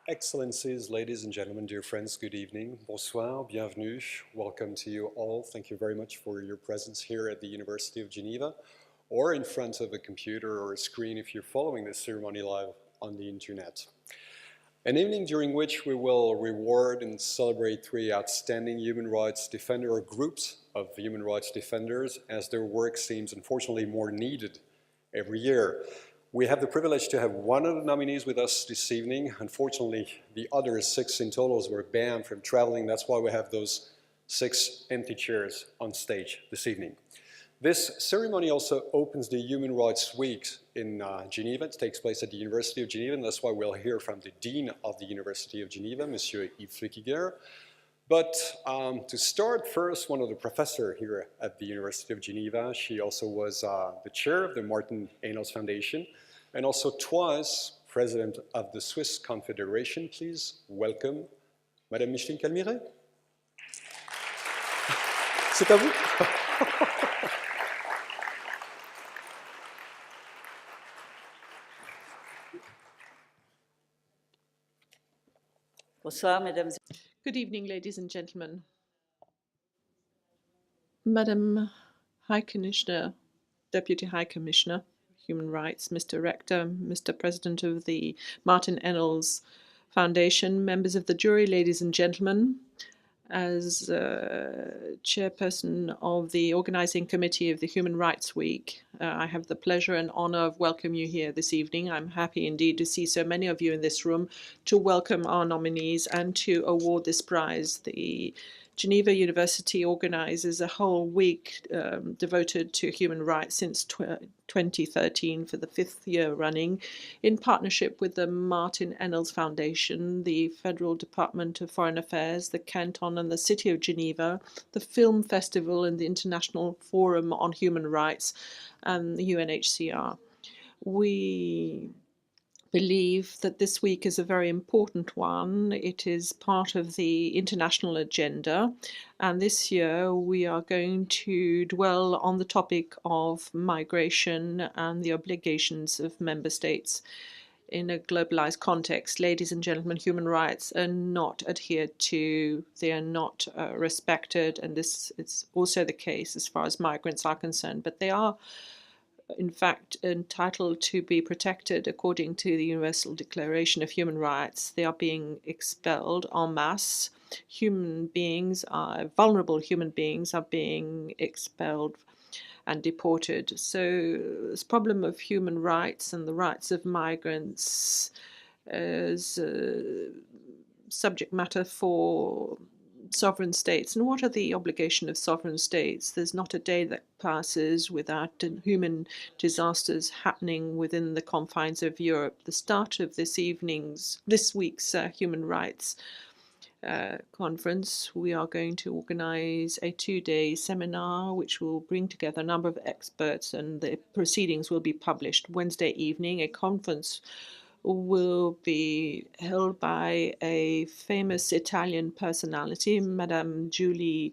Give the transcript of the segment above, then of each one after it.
Excellencies, ladies and gentlemen, dear friends, good evening. Bonsoir, bienvenue, welcome to you all. Thank you very much for your presence here at the University of Geneva, or in front of a computer or a screen if you're following this ceremony live on the internet. An evening during which we will reward and celebrate three outstanding human rights defenders, or groups of human rights defenders, as their work seems unfortunately more needed every year. We have the privilege to have one of the nominees with us this evening. Unfortunately, the other 6 in total were banned from traveling. That's why we have those 6 empty chairs on stage this evening. This ceremony also opens the Human Rights Week in Geneva. It takes place at the University of Geneva, and that's why we'll hear from the Dean of the University of Geneva, Monsieur Yves Flukiger. But to start first, one of the professors here at the University of Geneva, she also was the chair of the Martin Ennals Foundation, and also twice president of the Swiss Confederation. Please welcome Madame Micheline Calmiret. C'est à vous. Bonsoir, mesdames. Good evening, ladies and gentlemen. Madam High Commissioner, Deputy High Commissioner, Human Rights, Mr. Rector, Mr. President of the Martin Ennals Foundation, members of the jury, ladies and gentlemen, as chairperson of the organizing committee of the Human Rights Week, I have the pleasure and honor of welcoming you here this evening. I'm happy indeed to see so many of you in this room to welcome our nominees and to award this prize. The Geneva University organizes a whole week devoted to human rights since 2013 for the 5th year running, in partnership with the Martin Ennals Foundation, the Federal Department of Foreign Affairs, the Canton and the City of Geneva, the Film Festival and the International Forum on Human Rights, and the UNHCR. We believe that this week is a very important one. It is part of the international agenda, and this year we are going to dwell on the topic of migration and the obligations of member states in a globalized context. Ladies and gentlemen, human rights are not adhered to, they are not respected, and this is also the case as far as migrants are concerned, but they are in fact entitled to be protected according to the Universal Declaration of Human Rights. They are being expelled en masse. Vulnerable human beings are being expelled and deported. So this problem of human rights and the rights of migrants is subject matter for sovereign states. And what are the obligations of sovereign states? There's not a day that passes without human disasters happening within the confines of Europe. The start of this week's human rights conference, we are going to organize a 2-day seminar which will bring together a number of experts, and the proceedings will be published. Wednesday evening, a conference will be held by a famous Italian personality, Madame Giulia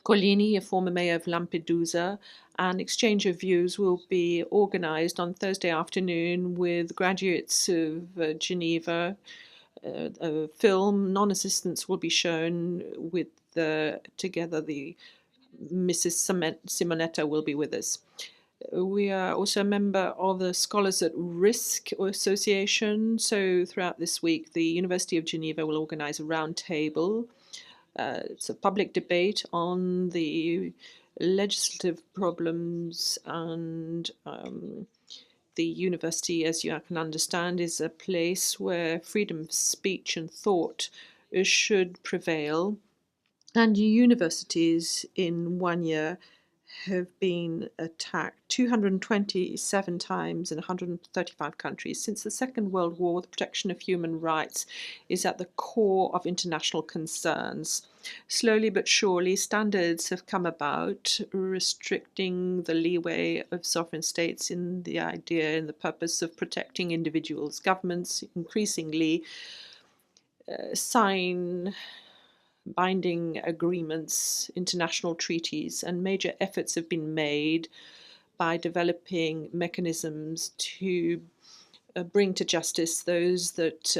Collini, a former mayor of Lampedusa. An exchange of views will be organized on Thursday afternoon with graduates of Geneva, a film. Non-assistants will be shown with together the Mrs. Simonetta will be with us. We are also a member of the Scholars at Risk Association. So throughout this week, the University of Geneva will organize a roundtable. It's a public debate on the legislative problems, and the university, as you can understand, is a place where freedom of speech and thought should prevail. And universities in 1 year have been attacked 227 times in 135 countries. Since the Second World War, the protection of human rights is at the core of international concerns. Slowly but surely, standards have come about restricting the leeway of sovereign states in the idea and the purpose of protecting individuals. Governments increasingly sign binding agreements, international treaties, and major efforts have been made by developing mechanisms to bring to justice those that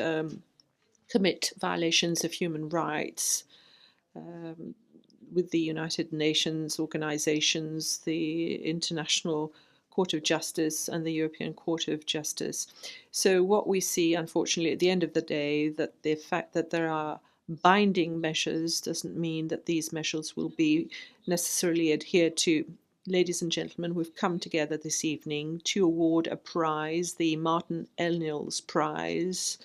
commit violations of human rights. With the United Nations organizations, the International Court of Justice and the European Court of Justice. So what we see, unfortunately, at the end of the day, that the fact that there are binding measures doesn't mean that these measures will be necessarily adhered to. Ladies and gentlemen, we've come together this evening to award a prize, the Martin Ennals Prize,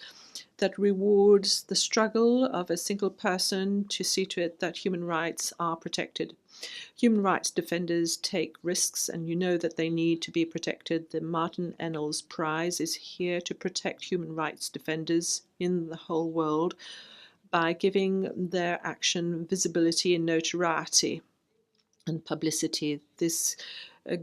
that rewards the struggle of a single person to see to it that human rights are protected. Human rights defenders take risks, and you know that they need to be protected. The Martin Ennals Prize is here to protect human rights defenders in the whole world by giving their action visibility and notoriety and publicity. This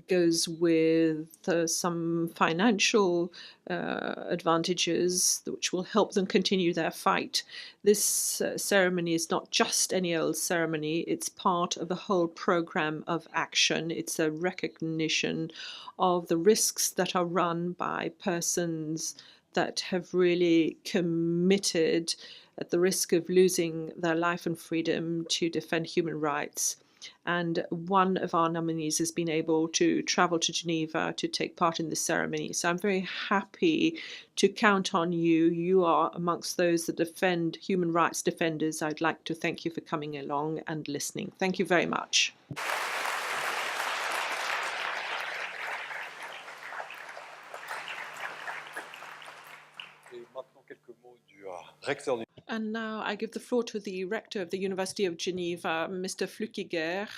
goes with some financial advantages which will help them continue their fight. This ceremony is not just any old ceremony, it's part of a whole program of action. It's a recognition of the risks that are run by persons that have really committed at the risk of losing their life and freedom to defend human rights. And one of our nominees has been able to travel to Geneva to take part in this ceremony. So I'm very happy to count on you. You are amongst those that defend human rights defenders. I'd like to thank you for coming along and listening. Thank you very much. And now I give the floor to the rector of the University of Geneva, Mr. Flückiger.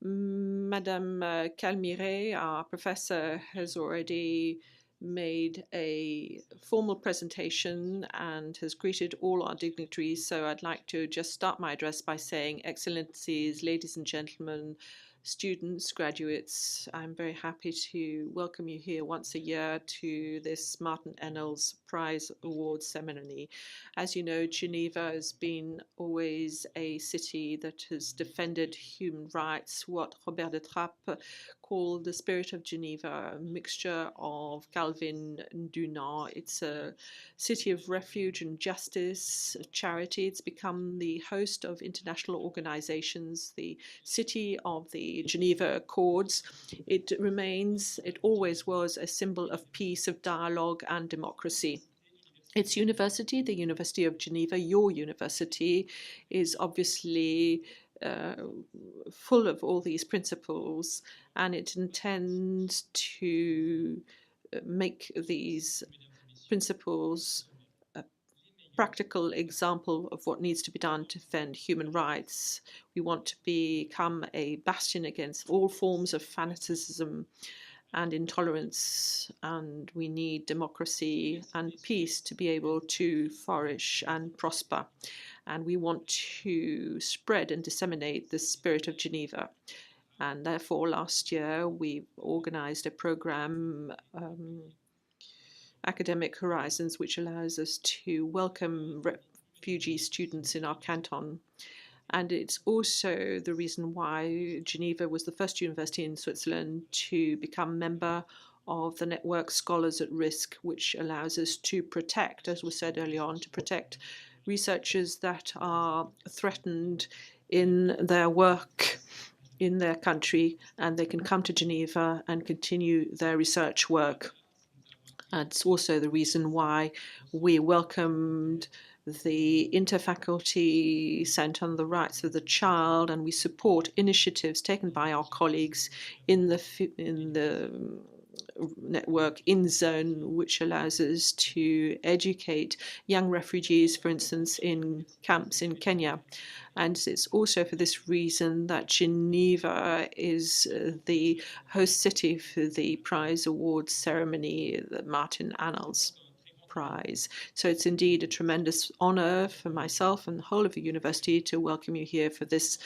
Madame Calmire, our professor, has already made a formal presentation and has greeted all our dignitaries. So I'd like to just start my address by saying, Excellencies, ladies and gentlemen, students, graduates, I'm very happy to welcome you here once a year to this Martin Ennals Prize Awards ceremony. As you know, Geneva has been always a city that has defended human rights, what Robert de Trappe called the spirit of Geneva, a mixture of Calvin and Dunant. It's a city of refuge and justice, a charity. It's become the host of international organizations, the city of the Geneva Accords. It remains, it always was, a symbol of peace, of dialogue and democracy. Its university, the University of Geneva, your university, is obviously full of all these principles, and it intends to make these principles a practical example of what needs to be done to defend human rights. We want to become a bastion against all forms of fanaticism and intolerance, and we need democracy and peace to be able to flourish and prosper. And we want to spread and disseminate the spirit of Geneva. And therefore, last year, we organized a program, Academic Horizons, which allows us to welcome refugee students in our canton. And it's also the reason why Geneva was the first university in Switzerland to become member of the network Scholars at Risk, which allows us to protect, as was said earlier on, to protect researchers that are threatened in their work in their country, and they can come to Geneva and continue their research work. And it's also the reason why we welcomed the Interfaculty Centre on the Rights of the Child, and we support initiatives taken by our colleagues in the network InZone, which allows us to educate young refugees, for instance, in camps in Kenya. And it's also for this reason that Geneva is the host city for the prize awards ceremony, the Martin Ennals Prize. So it's indeed a tremendous honor for myself and the whole of the university to welcome you here for this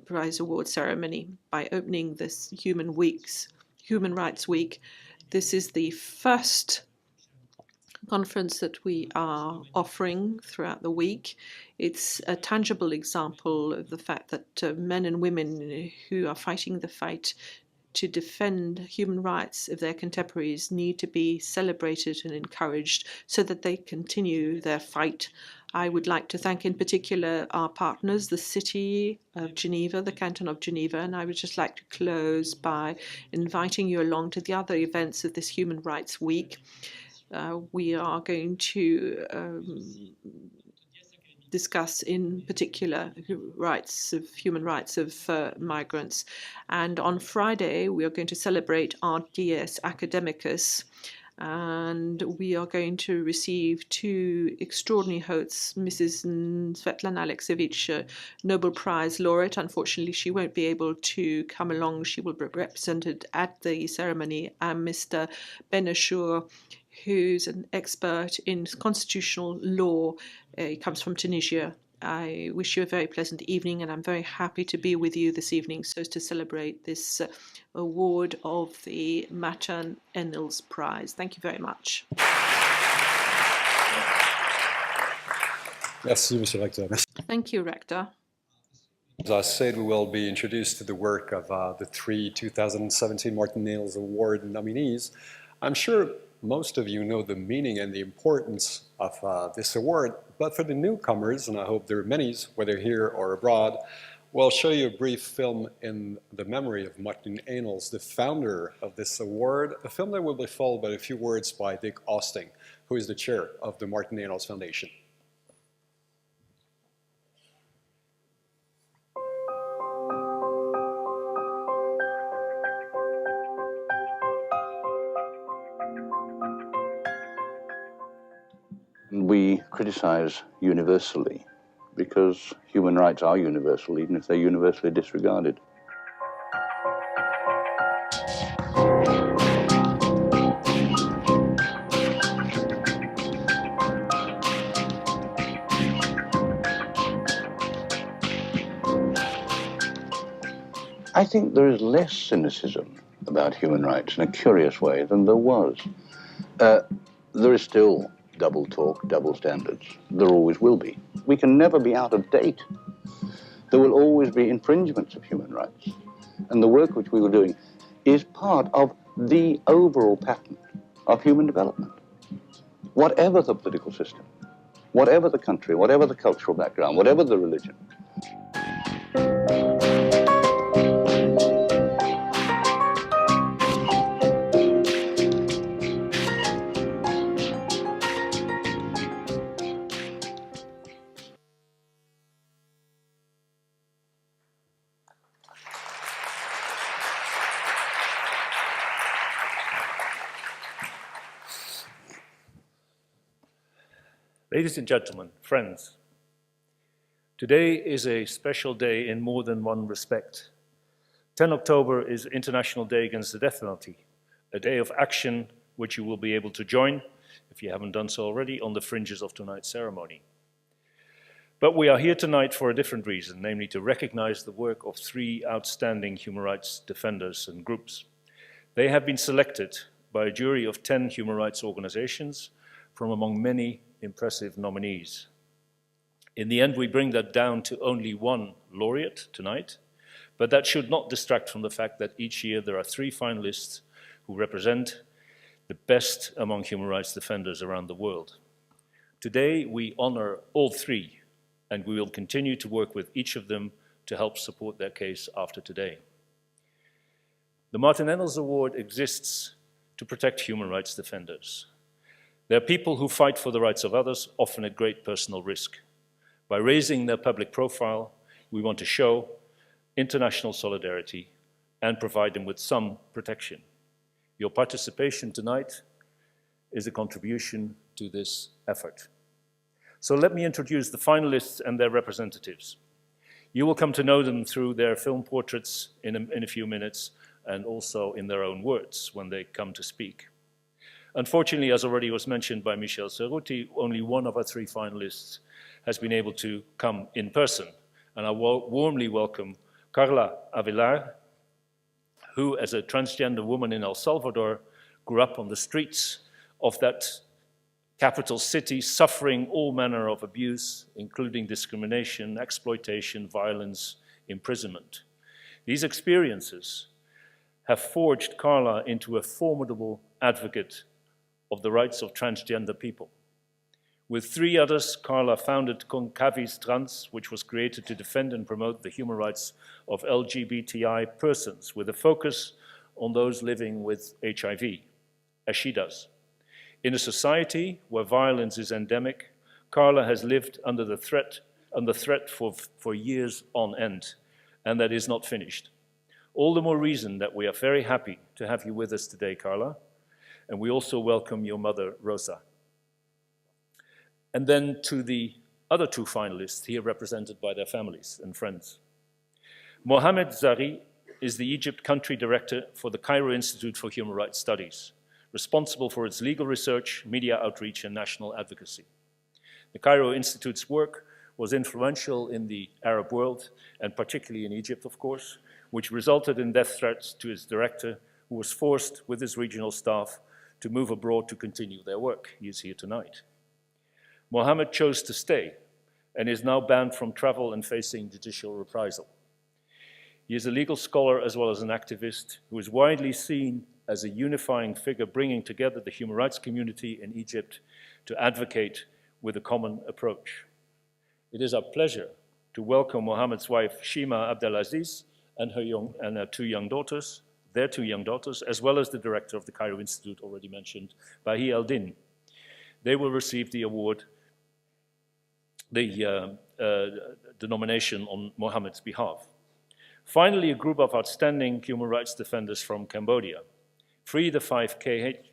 prize award ceremony by opening this Human Rights Week. This is the first conference that we are offering throughout the week. It's a tangible example of the fact that men and women who are fighting the fight to defend human rights of their contemporaries need to be celebrated and encouraged so that they continue their fight. I would like to thank in particular our partners, the City of Geneva, the Canton of Geneva, and I would just like to close by inviting you along to the other events of this Human Rights Week. We are going to discuss in particular human rights of migrants. And on Friday, we are going to celebrate our Dies Academicus, and we are going to receive two extraordinary hosts, Mrs. Svetlana Alexievich, Nobel Prize laureate. Unfortunately, she won't be able to come along. She will be represented at the ceremony, and Mr. Benashur, who's an expert in constitutional law. He comes from Tunisia. I wish you a very pleasant evening, and I'm very happy to be with you this evening so as to celebrate this award of the Martin Ennals Prize. Thank you very much. Merci, Monsieur le Recteur. Thank you, Rector. As I said, we will be introduced to the work of the three 2017 Martin Ennals Award nominees. I'm sure most of you know the meaning and the importance of this award, but for the newcomers, and I hope there are many, whether here or abroad, we'll show you a brief film in the memory of Martin Ennals, the founder of this award, a film that will be followed by a few words by Dick Austin, who is the chair of the Martin Ennals Foundation. We criticize universally because human rights are universal, even if they're universally disregarded. I think there is less cynicism about human rights in a curious way than there was. There is still double talk, double standards. There always will be. We can never be out of date. There will always be infringements of human rights. And the work which we were doing is part of the overall pattern of human development. Whatever the political system, whatever the country, whatever the cultural background, whatever the religion. Ladies and gentlemen, friends, today is a special day in more than one respect. 10 October is International Day Against the Death Penalty, a day of action which you will be able to join, if you haven't done so already, on the fringes of tonight's ceremony. But we are here tonight for a different reason, namely to recognize the work of three outstanding human rights defenders and groups. They have been selected by a jury of 10 human rights organizations from among many impressive nominees. In the end, we bring that down to only one laureate tonight, but that should not distract from the fact that each year there are three finalists who represent the best among human rights defenders around the world. Today, we honor all three, and we will continue to work with each of them to help support their case after today. The Martin Ennals Award exists to protect human rights defenders. They are people who fight for the rights of others, often at great personal risk. By raising their public profile, we want to show international solidarity and provide them with some protection. Your participation tonight is a contribution to this effort. So let me introduce the finalists and their representatives. You will come to know them through their film portraits in a few minutes, and also in their own words when they come to speak. Unfortunately, as already was mentioned by Michel Cerruti, only one of our three finalists has been able to come in person. And I warmly welcome Carla Avilar, who, as a transgender woman in El Salvador, grew up on the streets of that capital city, suffering all manner of abuse, including discrimination, exploitation, violence, imprisonment. These experiences have forged Carla into a formidable advocate of the rights of transgender people. With three others, Carla founded Concavis Trans, which was created to defend and promote the human rights of LGBTI persons, with a focus on those living with HIV, as she does. In a society where violence is endemic, Carla has lived under threat for years on end, and that is not finished. All the more reason that we are very happy to have you with us today, Carla, and we also welcome your mother, Rosa. And then to the other two finalists here represented by their families and friends. Mohamed Zari is the Egypt country director for the Cairo Institute for Human Rights Studies, responsible for its legal research, media outreach, and national advocacy. The Cairo Institute's work was influential in the Arab world, and particularly in Egypt, of course, which resulted in death threats to its director, who was forced, with his regional staff, to move abroad to continue their work. He is here tonight. Mohammed chose to stay and is now banned from travel and facing judicial reprisal. He is a legal scholar as well as an activist who is widely seen as a unifying figure, bringing together the human rights community in Egypt to advocate with a common approach. It is our pleasure to welcome Mohammed's wife, Shima Abdelaziz, and their two young daughters, as well as the director of the Cairo Institute, already mentioned, Bahi Al-Din. They will receive the award, the nomination on Mohammed's behalf. Finally, a group of outstanding human rights defenders from Cambodia. Free the 5KH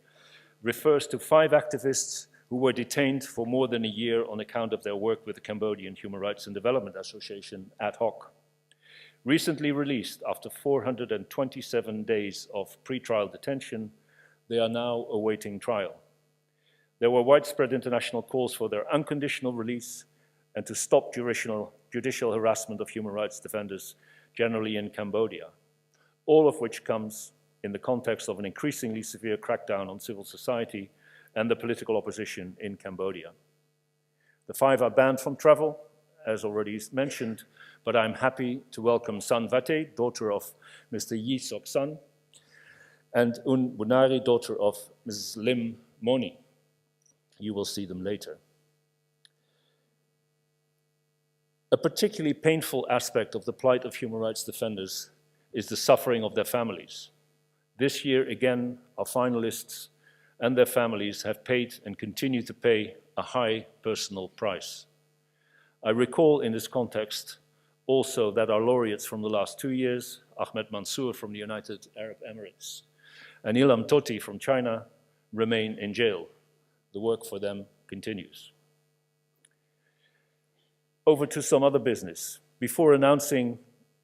refers to 5 activists who were detained for more than a year on account of their work with the Cambodian Human Rights and Development Association ad hoc. Recently released after 427 days of pretrial detention, they are now awaiting trial. There were widespread international calls for their unconditional release and to stop judicial harassment of human rights defenders generally in Cambodia, all of which comes in the context of an increasingly severe crackdown on civil society and the political opposition in Cambodia. The 5 are banned from travel, as already mentioned, but I'm happy to welcome San Vate, daughter of Mr. Yi Sok San, and Un Bunari, daughter of Mrs. Lim Moni. You will see them later. A particularly painful aspect of the plight of human rights defenders is the suffering of their families. This year, again, our finalists and their families have paid and continue to pay a high personal price. I recall in this context also that our laureates from the last 2 years, Ahmed Mansour from the United Arab Emirates and Ilham Tohti from China, remain in jail. The work for them continues. Over to some other business. Before announcing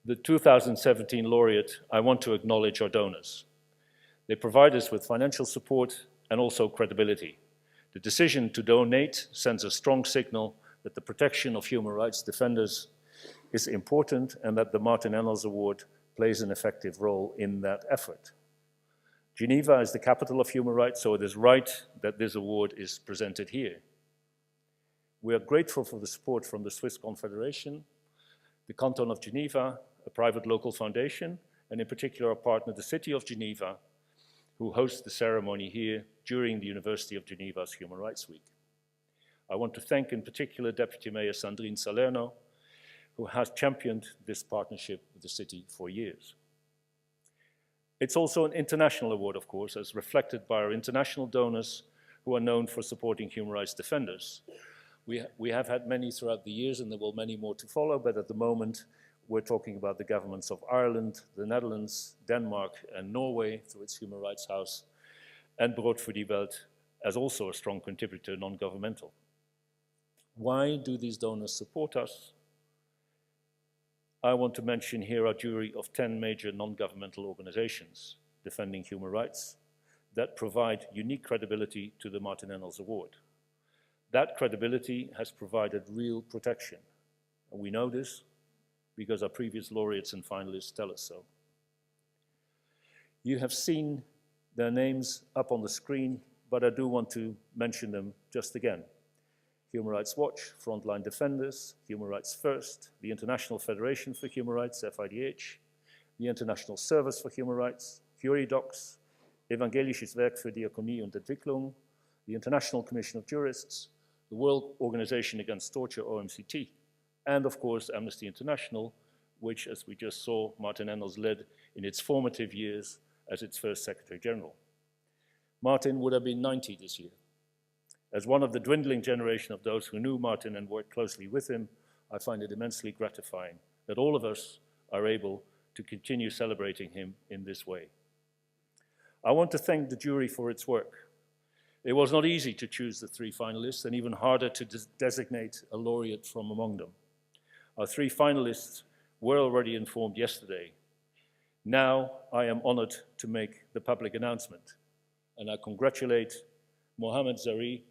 the 2017 laureate, I want to acknowledge our donors. They provide us with financial support and also credibility. The decision to donate sends a strong signal that the protection of human rights defenders is important and that the Martin Ennals Award plays an effective role in that effort. Geneva is the capital of human rights, so it is right that this award is presented here. We are grateful for the support from the Swiss Confederation, the Canton of Geneva, a private local foundation, and in particular our partner, the City of Geneva, who host the ceremony here during the University of Geneva's Human Rights Week. I want to thank in particular Deputy Mayor Sandrine Salerno, who has championed this partnership with the city for years. It's also an international award, of course, as reflected by our international donors who are known for supporting human rights defenders. We have had many throughout the years, and there will be many more to follow, but at the moment, we're talking about the governments of Ireland, the Netherlands, Denmark, and Norway through its Human Rights House, and Brood voor die Welt as also a strong contributor, non-governmental. Why do these donors support us? I want to mention here our jury of 10 major non-governmental organizations defending human rights that provide unique credibility to the Martin Ennals Award. That credibility has provided real protection. And we know this because our previous laureates and finalists tell us so. You have seen their names up on the screen, but I do want to mention them just again. Human Rights Watch, Frontline Defenders, Human Rights First, the International Federation for Human Rights, FIDH, the International Service for Human Rights, Docs, Evangelisches Werk für Diakonie und Entwicklung, the International Commission of Jurists, the World Organization Against Torture, OMCT, and of course Amnesty International, which, as we just saw, Martin Ennals led in its formative years as its first Secretary General. Martin would have been 90 this year. As one of the dwindling generation of those who knew Martin and worked closely with him, I find it immensely gratifying that all of us are able to continue celebrating him in this way. I want to thank the jury for its work. It was not easy to choose the 3 finalists and even harder to designate a laureate from among them. Our 3 finalists were already informed yesterday. Now I am honored to make the public announcement, and I congratulate Mohammed Zari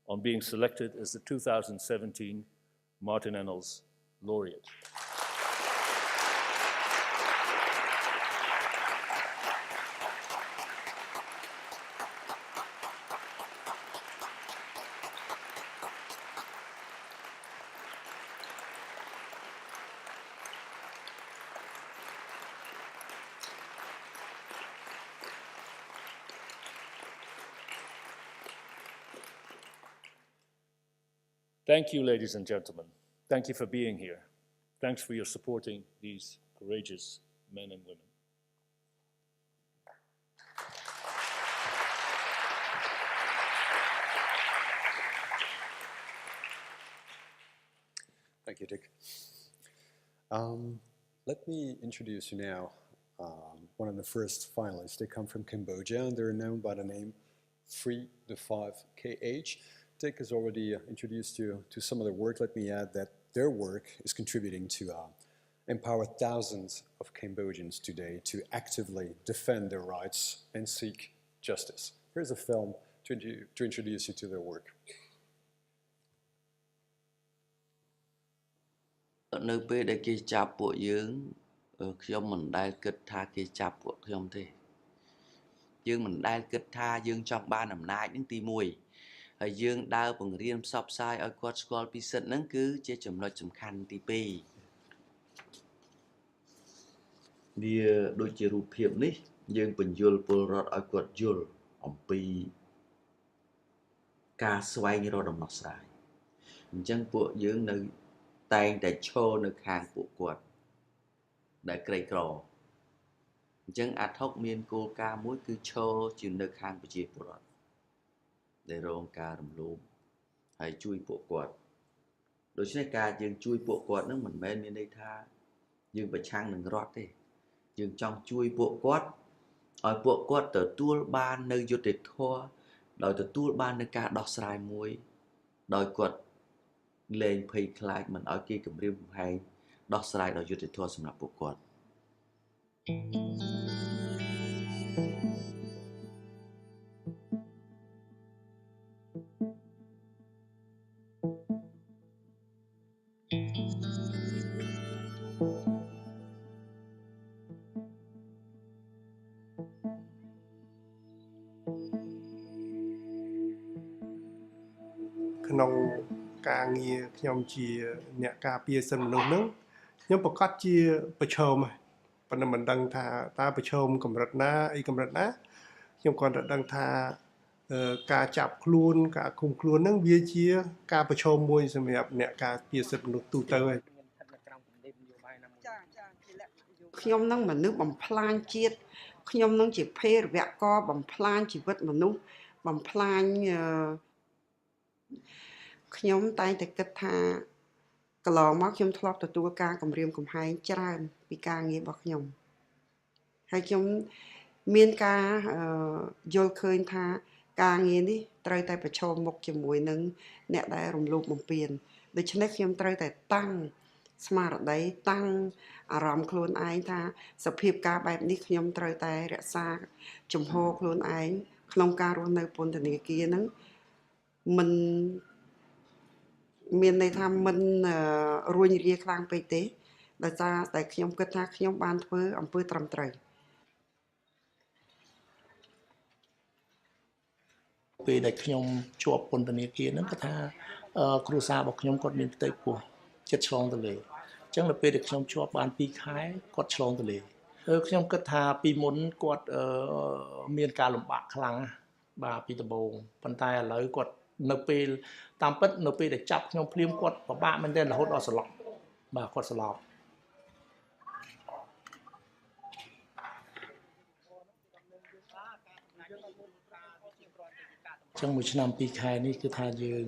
on being selected as the 2017 Martin Ennals laureate. Thank you, ladies and gentlemen. Thank you for being here. Thanks for your supporting these courageous men and women. Thank you, Dick. Let me introduce you now one of the first finalists. They come from Cambodia, and they're known by the name Free the 5KH. Dick has already introduced you to some of their work. Let me add that their work is contributing to empower thousands of Cambodians today to actively defend their rights and seek justice. Here's a film to introduce you to their work. នៅពេលដែលគេចាប់ពួកយើងខ្ញុំមិនដែលគិតថាគេចាប់ពួកខ្ញុំទេយើងមិនដែលគិតថាយើងចង់បានអំណាចនឹងទី1ហើយយើងដើរបង្រៀនផ្សព្វផ្សាយឲ្យគាត់ស្គាល់ពីសិទ្ធិហ្នឹងគឺជាចំណុចសំខាន់ទី2វាដូចជារូបភាពនេះយើងបញ្យល់ពលរដ្ឋឲ្យគាត់យល់អំពីការស្វែងរកដំណោះស្រាយអញ្ចឹងពួកយើងនៅតែងតែឈរនៅខាងពួកគាត់ដែលក្រីក្រអញ្ចឹងអាត់ហុកមានគោលការណ៍មួយគឺឈរជានៅខាងប្រជាពលរដ្ឋដែលរងការរំលោភហើយជួយពួកគាត់ដូច្នេះការយើងជួយពួកគាត់នឹងមិនមែនមានន័យថាយើងប្រឆាំងនឹងរដ្ឋទេយើងចង់ជួយពួកគាត់ឲ្យពួកគាត់ទទួលបាននៅយុត្តិធម៌ដោយទទួលបាននៅការដោះស្រាយមួយដោយគាត់លែងភ័យខ្លាចមិនឲ្យគេគំរាមកំហែងដោះស្រាយដោយយុត្តិធម៌សម្រាប់ពួកគាត់ ក្នុងការងារខ្ញុំជាអ្នកការពារសិទ្ធិមនុស្សនឹងខ្ញុំប្រកាសជាប្រឈមប៉ុន្តែមិនដឹងថាតើប្រឈមកម្រិតណាអីកម្រិតណា ខ្ញុំគាត់តែដឹងថាការចាប់ខ្លួនការឃុំខ្លួនហ្នឹងវាជាការប្រឈមមួយសម្រាប់អ្នកការពារសិទ្ធិមនុស្សទូទៅហើយ ខ្ញុំនឹងមនុស្សបំផ្លាញជាតិខ្ញុំនឹងជាភេរវករបំផ្លាញជីវិតមនុស្សបំផ្លាញខ្ញុំតែងតែគិតថាកន្លងមកខ្ញុំធ្លាប់ទទួលការគំរាមកំហែងច្រើនពីការងាររបស់ខ្ញុំហើយខ្ញុំមានការយល់ឃើញថាការងារនេះត្រូវតែប្រឈមមុខជាមួយនឹងអ្នកដែលរំលោភបំពានដូច្នេះខ្ញុំត្រូវតែតាំងស្មារតីតាំងអារម្មណ៍ខ្លួនឯងថាសភាពការបែបនេះខ្ញុំត្រូវតែរក្សាជំហរខ្លួនឯងក្នុងការរស់នៅពន្ធនាគារហ្នឹងមិនមានន័យថាមិនរួញរាខ្លាំងពេកទេដោយសារតែខ្ញុំគិតថាខ្ញុំបានធ្វើអំពើត្រឹមត្រូវពេលដែលខ្ញុំជាប់ពន្ធនាគារហ្នឹងគាត់ថាគ្រួសាររបស់ខ្ញុំគាត់មានផ្ទៃពោះចិត្តឆ្លងទន្លេអញ្ចឹងដល់ពេលដែលខ្ញុំជាប់បាន2ខែគាត់ឆ្លងទន្លេខ្ញុំគិតថាពីមុនគាត់មានការលំបាកខ្លាំងបាទពីដំបូងប៉ុន្តែឥឡូវគាត់នៅពេលតាមពិតនៅពេលដែលចាប់ខ្ញុំភ្លាមគាត់ពិបាកមែនទែនរហូតដល់ស្លាប់បាទគាត់ស្លាប់ចឹងមួយឆ្នាំ2ខែនេះគឺថាយើង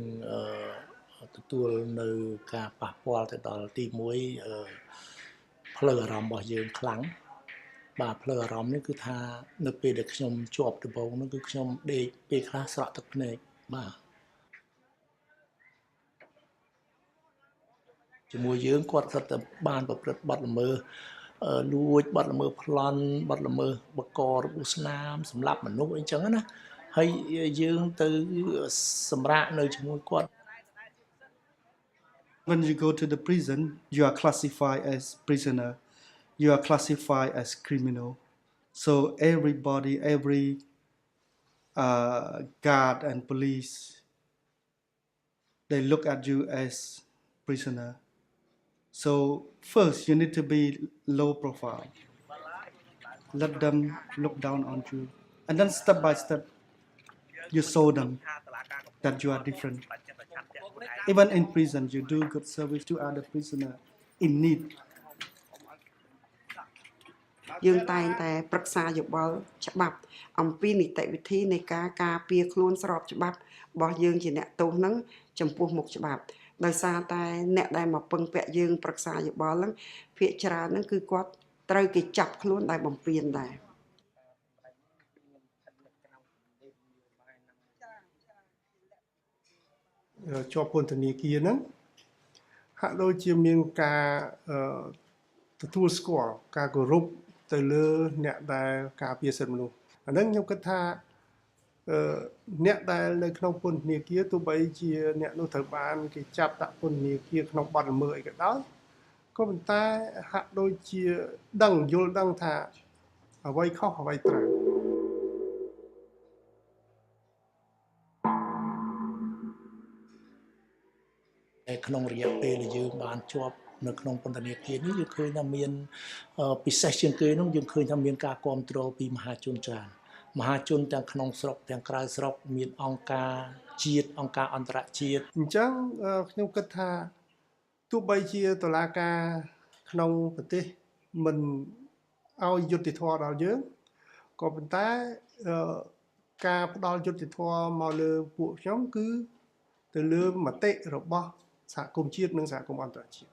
ទទួលនៅការប៉ះពាល់ទៅដល់ទី1ផ្លូវអារម្មណ៍របស់យើងខ្លាំងបាទផ្លូវអារម្មណ៍នេះគឺថានៅពេលដែលខ្ញុំជាប់ដំបូងនោះគឺខ្ញុំដេកពេលខ្លះស្រក់ទឹកភ្នែកបាទជាមួយយើងគាត់គាត់តែបានប្រព្រឹត្តបទល្មើសលួចបទល្មើសប្លន់បទល្មើសបករបួសស្នាមសម្លាប់មនុស្សអីចឹងណាហើយយើងទៅសម្រាកនៅជាមួយគាត់ When you go to the prison, you are classified as prisoner. You are classified as criminal. So everybody, every guard and police, they look at you as prisoner. So first, you need to be low profile. Let them look down on you. And then step by step, you show them that you are different. Even in prison, you do good service to other prisoners in need. យើងតែងតែប្រឹក្សាយោបល់ច្បាប់អំពីនីតិវិធីនៃការការពារខ្លួនស្របច្បាប់របស់យើងជាអ្នកទោសហ្នឹងចំពោះមុខច្បាប់ដោយសារតែអ្នកដែលមកពឹងពាក់យើងប្រឹក្សាយោបល់ហ្នឹងភាគច្រើនហ្នឹងគឺគាត់ត្រូវគេចាប់ខ្លួនដោយបំពានដែរជាប់ពន្ធនាគារហ្នឹងហាក់ដូចជាមានការទទួលស្គាល់ការគោរពទៅលើអ្នកដែលការពារសិទ្ធិមនុស្សអាហ្នឹងខ្ញុំគិតថាអ្នកដែលនៅក្នុងពន្ធនាគារទោះបីជាអ្នកនោះត្រូវបានគេចាប់ដាក់ពន្ធនាគារក្នុងបទល្មើសអីក៏ដោយក៏ប៉ុន្តែហាក់ដូចជាយល់ដឹងថាអ្វីខុសអ្វីត្រូវក្នុងរយៈពេលដែលយើងបានជាប់នៅក្នុងពន្ធនាគារនេះយើងឃើញថាមានពិសេសជាងគេនោះយើងឃើញថាមានការគ្រប់គ្រងពីមហាជនច្រើនមហាជនទាំងក្នុងស្រុកទាំងក្រៅស្រុកមានអង្គការជាតិអង្គការអន្តរជាតិអញ្ចឹងខ្ញុំគិតថាទោះបីជាតុលាការក្នុងប្រទេសមិនឲ្យយុត្តិធម៌ដល់យើងក៏ប៉ុន្តែការផ្ដល់យុត្តិធម៌មកលើពួកខ្ញុំគឺទៅលើមតិរបស់សហគមន៍ជាតិនិងសហគមន៍អន្តរជាតិ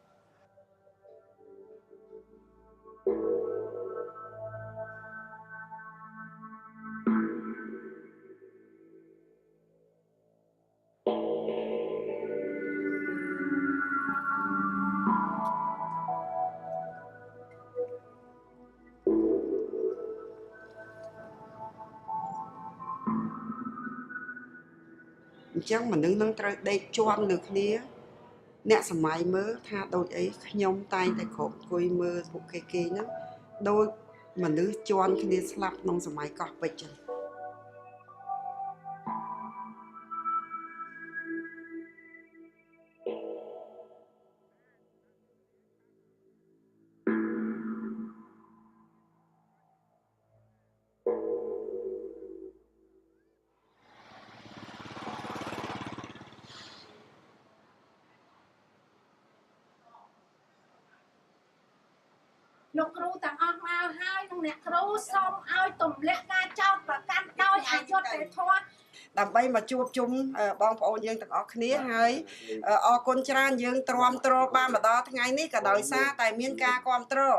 អញ្ចឹងមនុស្សនឹងត្រូវដេកជាប់លើគ្នាអ្នកសម័យមើលថាដូចអីខ្ញុំតែងតែគ្រប់អង្គុយមើលពួកគេហ្នឹងដូចមនុស្សជាន់គ្នាស្លាប់ក្នុងសម័យកោះពេជ្រចឹង លោកគ្រូទាំងអស់មកហើយនឹងអ្នកគ្រូសូមឲ្យទម្លាក់ការចោទប្រកាន់ដោយអយុត្តិធម៌ដើម្បីមកជួបជុំបងប្អូនយើងទាំងអស់គ្នាហើយអរគុណច្រើនយើងទ្រាំទ្របានមកដល់ថ្ងៃនេះក៏ដោយសារតែមានការគ្រប់គ្រង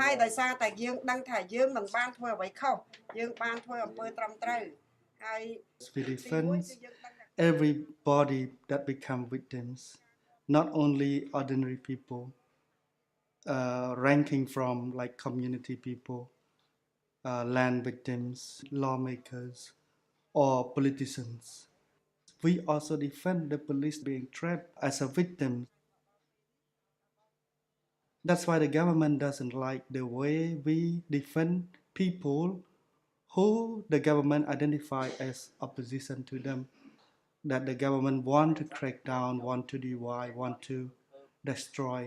ហើយដោយសារតែយើងដឹងថាយើងមិនបានធ្វើអ្វីខុសយើងបានធ្វើអំពើត្រឹមត្រូវហើយ We defend everybody that become victims, not only ordinary people, ranking from like community people, land victims, lawmakers, or politicians. We also defend the police being trapped as a victim. That's why the government doesn't like the way we defend people who the government identify as opposition to them, that the government want to crack down, want to divide, want to destroy.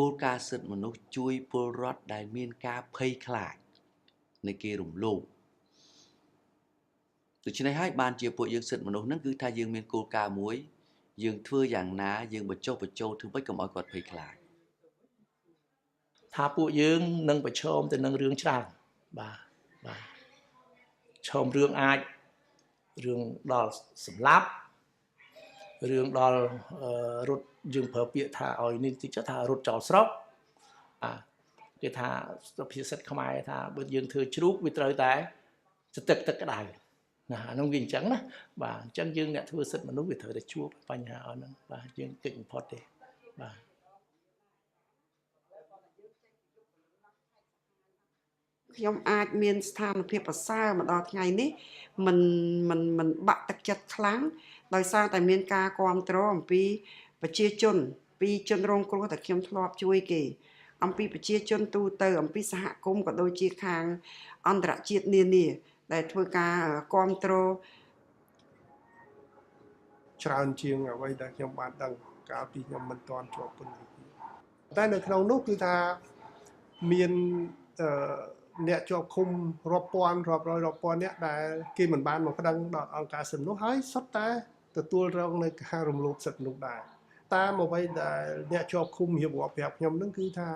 គោលការណ៍សិទ្ធិមនុស្សជួយពលរដ្ឋដែលមានការភ័យខ្លាចនៃគេរំលោភដូច្នេះហើយបានជាពួកយើងសិទ្ធិមនុស្សហ្នឹងគឺថាយើងមានគោលការណ៍មួយយើងធ្វើយ៉ាងណាយើងបញ្ចុះបញ្ចូលធ្វើម៉េចកុំឲ្យគាត់ភ័យខ្លាចថាពួកយើងនឹងប្រឈមទៅនឹងរឿងច្រើនបាទឈមរឿងអាចរឿងដល់សម្លាប់រឿងដល់រត់យើងប្រើពាក្យថាឲ្យនេះតិចថារត់ចោលស្រុកគេថាសុភាសិតខ្មែរថាបើយើងធ្វើជ្រូកវាត្រូវតែស្ទឹកទឹកក្តៅណាអានោះវាអញ្ចឹងណាបាទអញ្ចឹងយើងអ្នកធ្វើសិទ្ធិមនុស្សវាត្រូវតែជួបបញ្ហាអស់ហ្នឹងបាទយើងគិតបំផុតទេបាទខ្ញុំអាចមានស្ថានភាពប្រសើរមកដល់ថ្ងៃនេះមិនបាក់ទឹកចិត្តខ្លាំងដោយសារតែមានការគ្រប់គ្រងអំពីប្រជាជនពីជនរងគ្រោះដែលខ្ញុំធ្លាប់ជួយគេអំពីប្រជាជនទូទៅអំពីសហគមន៍ក៏ដូចជាខាងអន្តរជាតិនានាដែលធ្វើការគ្រប់គ្រងច្រើនជាងអ្វីដែលខ្ញុំបានដឹងកាលពីខ្ញុំមិនទាន់ជាប់ពន្ធនាគារតែនៅក្នុងនោះគឺថាមានអ្នកជាប់ឃុំរាប់ពាន់រាប់រយរាប់ពាន់អ្នកដែលគេមិនបានមកប្តឹងដល់អង្គការសិទ្ធិមនុស្សហើយសុទ្ធតែទទួលរងនៅការរំលោភសិទ្ធិមនុស្សដែរតាមអ្វីដែលអ្នកជាប់ឃុំរៀបរាប់ប្រាប់ខ្ញុំនឹងគឺថា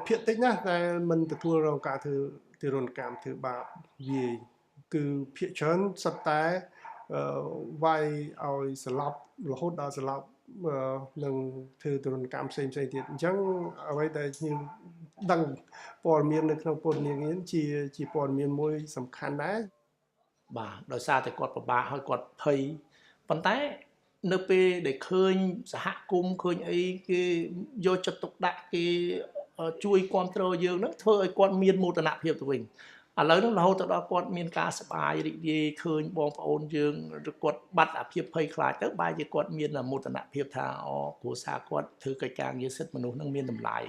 ភាគតិចណាស់ដែលមិនទទួលរងការធ្វើទារុណកម្មធ្វើបាបវាយគឺភាគច្រើនសុទ្ធតែវាយឲ្យស្លាប់រហូតដល់ស្លាប់នឹងធ្វើទរណកម្មផ្សេងៗទៀតអញ្ចឹងអ្វីដែលខ្ញុំដឹងព័ត៌មាននៅក្នុងពន្ធនាគារជាព័ត៌មានមួយសំខាន់ដែរបាទដោយសារតែគាត់ពិបាកហើយគាត់ភ័យប៉ុន្តែនៅពេលដែលឃើញសហគមន៍ឃើញអីគេយកចិត្តទុកដាក់គេជួយគ្រប់គ្រងយើងនឹងធ្វើឲ្យគាត់មានមោទនភាពទៅវិញឥឡូវនេះរហូតដល់គាត់មានការសប្បាយរីករាយឃើញបងប្អូនយើងគាត់បាត់អាភាពភ័យខ្លាចទៅបែរជាគាត់មានមោទនភាពថាគ្រួសារគាត់ធ្វើកិច្ចការងារសិទ្ធិមនុស្សនឹងមានតម្លៃ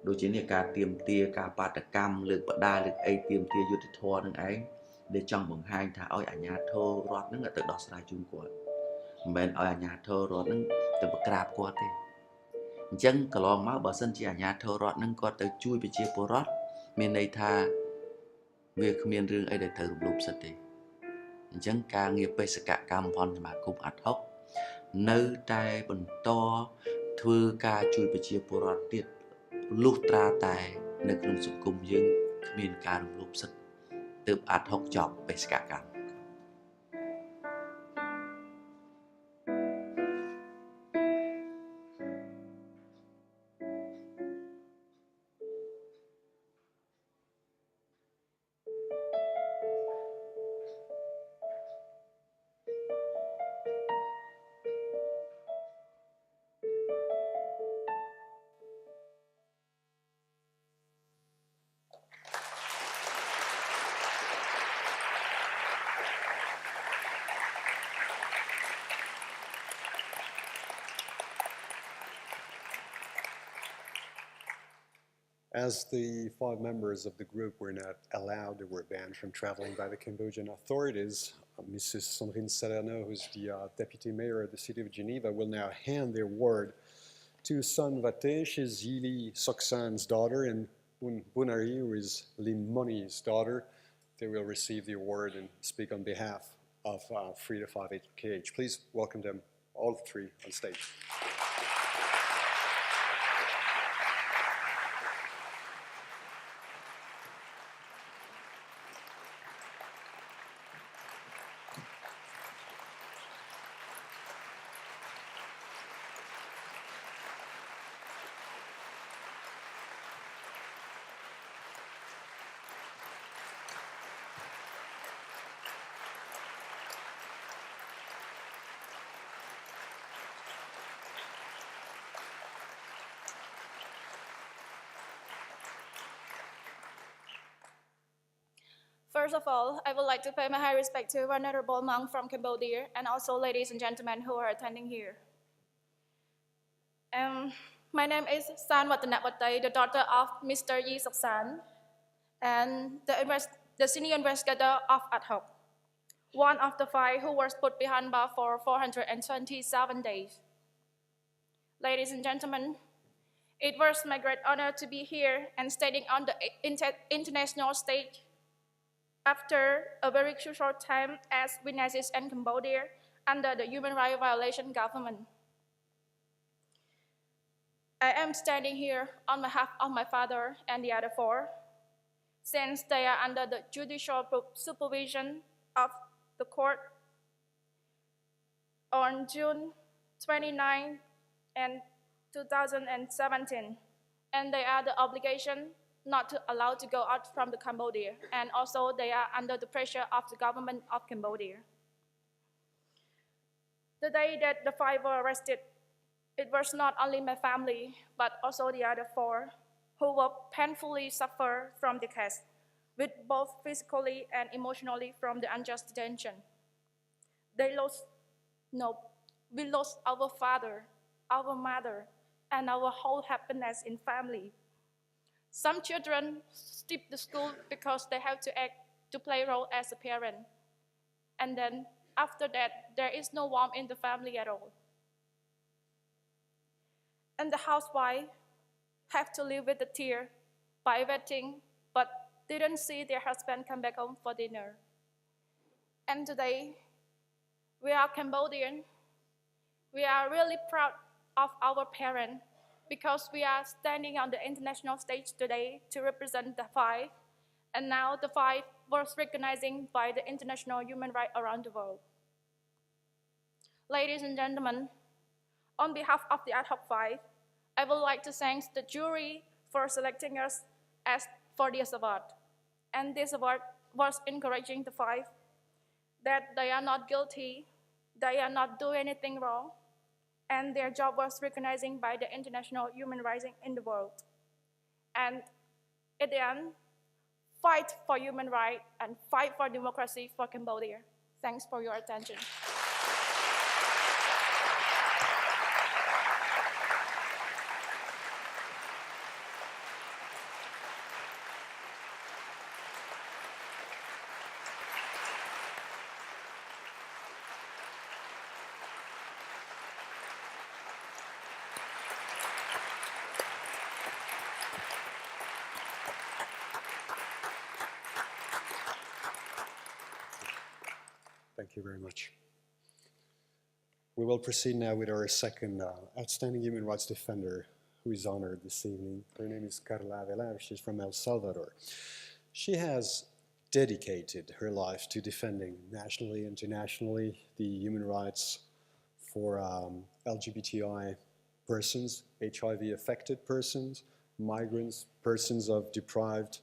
ដូចជានេះការទៀមទាការបាតកម្មលើកបដាលើកអីទៀមទាយុទ្ធធម៌នឹងឯងដែលចង់បង្ហាញថាឲ្យអាជ្ញាធររដ្ឋនឹងទៅដោះស្រាយជូនគាត់មិនមែនឲ្យអាជ្ញាធររដ្ឋនឹងទៅប្រក្រាបគាត់ទេអញ្ចឹងកន្លងមកបើសិនជាអាជ្ញាធររដ្ឋនឹងគាត់ទៅជួយប្រជាពលរដ្ឋមានន័យថាវាគ្មានរឿងអីដែលត្រូវរំលោភសិទ្ធិទេអញ្ចឹងការងារបេសកកម្មផងសមាគមអាត់ហុកនៅតែបន្តធ្វើការជួយប្រជាពលរដ្ឋទៀតលុះត្រាតែនៅក្នុងសង្គមយើងគ្មានការរំលោភសិទ្ធិទើបអាត់ហុកចប់បេសកកម្ម As the 5 members of the group were not allowed, they were banned from traveling by the Cambodian authorities, Mrs. Sandrine Salerno, who's the deputy mayor of the city of Geneva, will now hand the award to Son Vate. She's Yili Soksan's daughter, and Bunari, who is Lim Moni's daughter. They will receive the award and speak on behalf of 3 to 5 KH. Please welcome them all three on stage. First of all, I would like to pay my high respect to Venerable Monk from Cambodia and also ladies and gentlemen who are attending here. My name is San Watanapatay, the daughter of Mr. Yi Sok-san, and the senior investigator of ad hoc, one of the 5 who was put behind bars for 427 days. Ladies and gentlemen, it was my great honor to be here and standing on the international stage after a very short time as witnesses in Cambodia under the human rights violation government. I am standing here on behalf of my father and the other 4, since they are under the judicial supervision of the court on June 29, 2017, and they are the obligation not to allow to go out from the Cambodia, and also they are under the pressure of the government of Cambodia. The day that the 5 were arrested, it was not only my family, but also the other 4 who will painfully suffer from the case, with both physically and emotionally from the unjust detention. We lost our father, our mother, and our whole happiness in family. Some children skip the school because they have to play a role as a parent. And then after that, there is no warmth in the family at all. And the housewife have to live with the tear by waiting, but didn't see their husband come back home for dinner. And today, we are Cambodian. We are really proud of our parents, because we are standing on the international stage today to represent the 5, and now the 5 was recognized by the international human rights around the world. Ladies and gentlemen, on behalf of the ad hoc 5, I would like to thank the jury for selecting us for this award. And this award was encouraging the 5 that they are not guilty, they are not doing anything wrong, and their job was recognized by the international human rights in the world. And at the end, fight for human rights and fight for democracy for Cambodia. Thanks for your attention. Thank you very much. We will proceed now with our second outstanding human rights defender who is honored this evening. Her name is Carla Avelar. She's from El Salvador. She has dedicated her life to defending nationally and internationally the human rights for LGBTI persons, HIV-affected persons, migrants, persons of deprived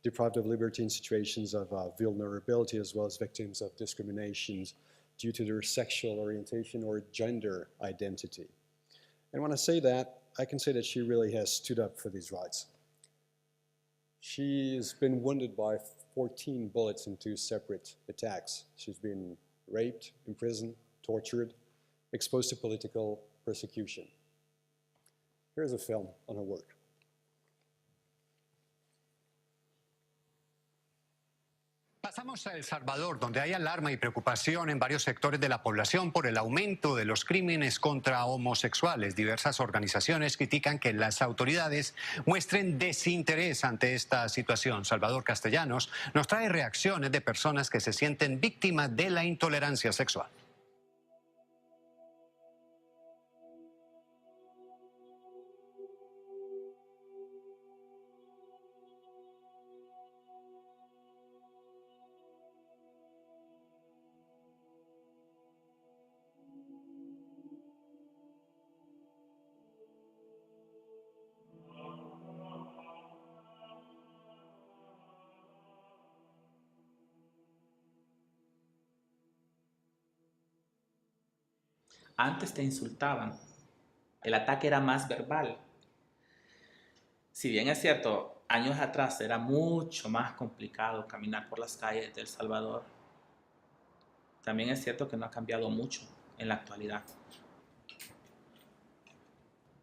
of liberty in situations of vulnerability, as well as victims of discriminations due to their sexual orientation or gender identity. And when I say that, I can say that she really has stood up for these rights. She has been wounded by 14 bullets in 2 separate attacks. She's been raped, imprisoned, tortured, exposed to political persecution. Here's a film on her work. Pasamos a El Salvador, donde hay alarma y preocupación en varios sectores de la población por el aumento de los crímenes contra homosexuales. Diversas organizaciones critican que las autoridades muestren desinterés ante esta situación. Salvador Castellanos nos trae reacciones de personas que se sienten víctimas de la intolerancia sexual. Antes te insultaban. El ataque era más verbal. Si bien es cierto, años atrás era mucho más complicado caminar por las calles de El Salvador, también es cierto que no ha cambiado mucho en la actualidad.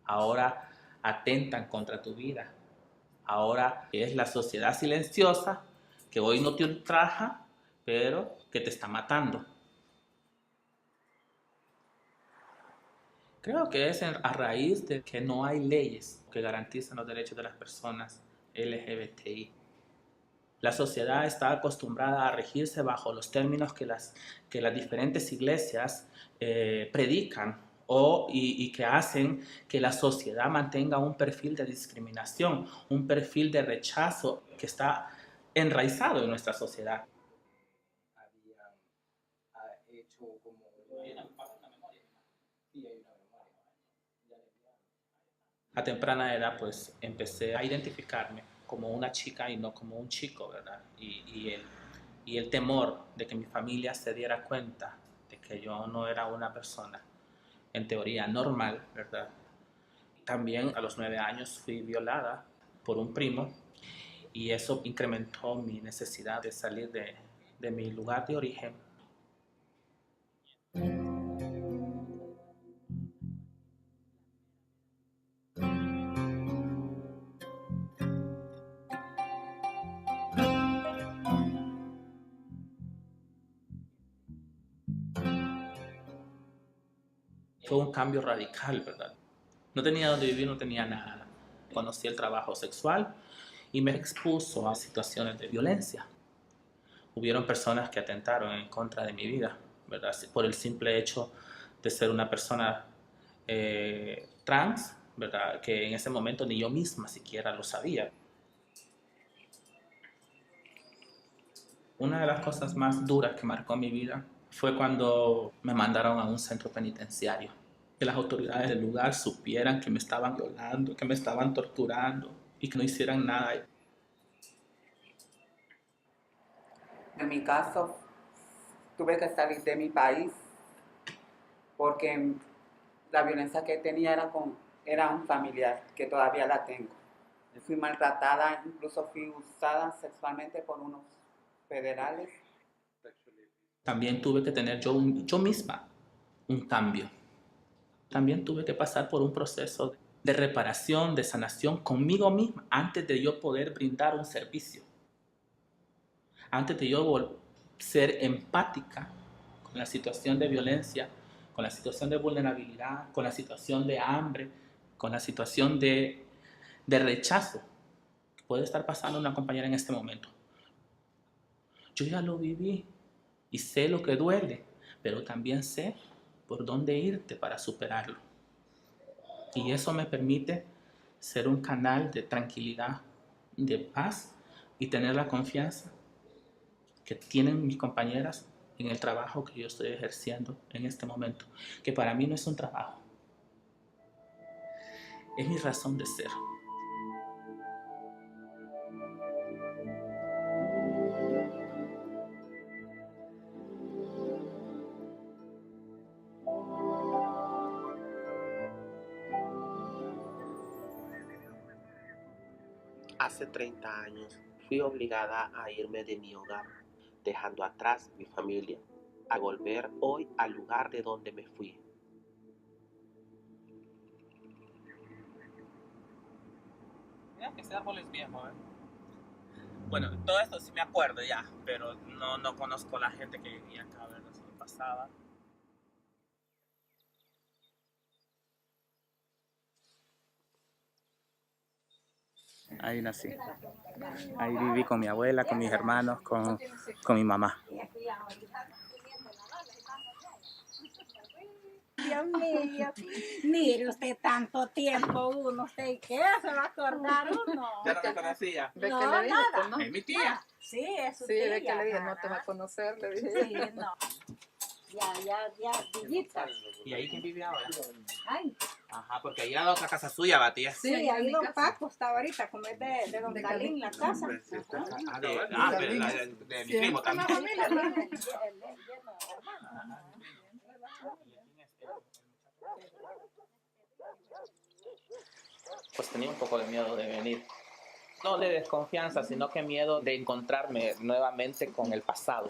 Ahora atentan contra tu vida. Ahora es la sociedad silenciosa que hoy no te ultraja, pero que te está matando. Creo que es a raíz de que no hay leyes que garanticen los derechos de las personas LGBTI. La sociedad está acostumbrada a regirse bajo los términos que las diferentes iglesias predican y que hacen que la sociedad mantenga un perfil de discriminación, un perfil de rechazo que está enraizado en nuestra sociedad. A temprana edad, pues, empecé a identificarme como una chica y no como un chico, ¿verdad? Y el temor de que mi familia se diera cuenta de que yo no era una persona, en teoría, normal, ¿verdad? También a los 9 años fui violada por un primo y eso incrementó mi necesidad de salir de mi lugar de origen. Fue un cambio radical, ¿verdad? No tenía dónde vivir, no tenía nada. Conocí el trabajo sexual y me expuso a situaciones de violencia. Hubieron personas que atentaron en contra de mi vida, ¿verdad? Por el simple hecho de ser una persona trans, ¿verdad? Que en ese momento ni yo misma siquiera lo sabía. Una de las cosas más duras que marcó mi vida fue cuando me mandaron a un centro penitenciario. Que las autoridades del lugar supieran que me estaban violando, que me estaban torturando y que no hicieran nada. En mi caso, tuve que salir de mi país porque la violencia que tenía era un familiar, que todavía la tengo. Fui maltratada, incluso fui usada sexualmente por unos federales. También tuve que tener yo misma un cambio. También tuve que pasar por un proceso de reparación, de sanación conmigo misma antes de yo poder brindar un servicio. Antes de yo ser empática con la situación de violencia, con la situación de vulnerabilidad, con la situación de hambre, con la situación de rechazo que puede estar pasando una compañera en este momento. Yo ya lo viví y sé lo que duele, pero también sé por dónde irte para superarlo. Y eso me permite ser un canal de tranquilidad, de paz y tener la confianza que tienen mis compañeras en el trabajo que yo estoy ejerciendo en este momento, que para mí no es un trabajo, es mi razón de ser. Hace 30 años fui obligada a irme de mi hogar, dejando atrás mi familia, a volver hoy al lugar de donde me fui. Mira que ese árbol es viejo, ¿eh? Bueno, todo esto sí me acuerdo ya, pero no conozco a la gente que vivía acá, ¿verdad? Solo pasaba. Ahí nací. Ahí viví con mi abuela, con mis hermanos, con mi mamá. Dios mío, mire usted tanto tiempo uno, ¿usted qué se va a acordar uno? ¿Ya no me conocía? No, nada. ¿No? Es mi tía. Sí, es su Sí, tía. de que le dije, no te va a conocer, le dije. Sí, no. Ya, villita. ¿Y ahí quién vive ahora? Ay. Ajá, porque ahí era la otra casa suya, va, tía. Sí, ahí don Paco está ahorita, como es de don Calín, la casa. Pero de mi primo también. Pues tenía un poco de miedo de venir. No de desconfianza, sino que miedo de encontrarme nuevamente con el pasado.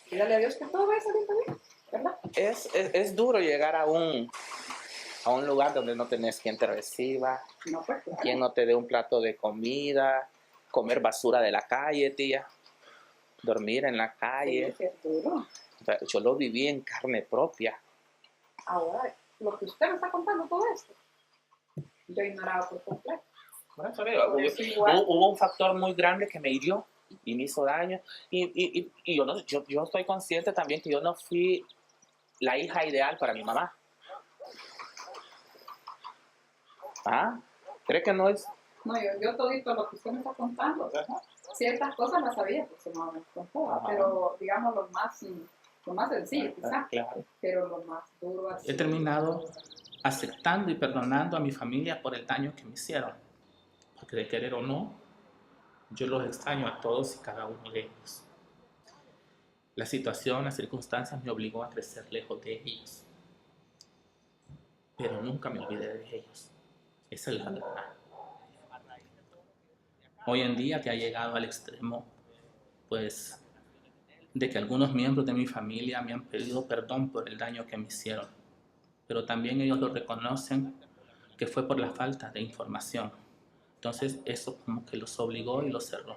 Y dale a Dios que todo va a salir bien, ¿verdad? Es duro llegar a un lugar donde no tenés quien te reciba, No, pues claro. quien no te dé un plato de comida, comer basura de la calle, tía, dormir en la calle. Sí, es duro. Yo lo viví en carne propia. Ahora, lo que usted me está contando todo esto, yo ignoraba por completo. Por eso digo, hubo un factor muy grande que me hirió y me hizo daño. Y yo estoy consciente también que yo no fui la hija ideal para mi mamá. ¿Ah? ¿Cree que no es? No, yo todito lo que usted me está contando, ciertas cosas las sabía, porque su mamá me contaba, pero digamos lo más sencillo quizás, Claro. pero lo más duro así. He terminado aceptando y perdonando a mi familia por el daño que me hicieron. Porque de querer o no, yo los extraño a todos y cada uno de ellos. La situación, las circunstancias me obligó a crecer lejos de ellos. Pero nunca me olvidé de ellos. Esa es la verdad. Hoy en día que ha llegado al extremo, pues, de que algunos miembros de mi familia me han pedido perdón por el daño que me hicieron. Pero también ellos lo reconocen que fue por la falta de información. Entonces eso como que los obligó y los cerró.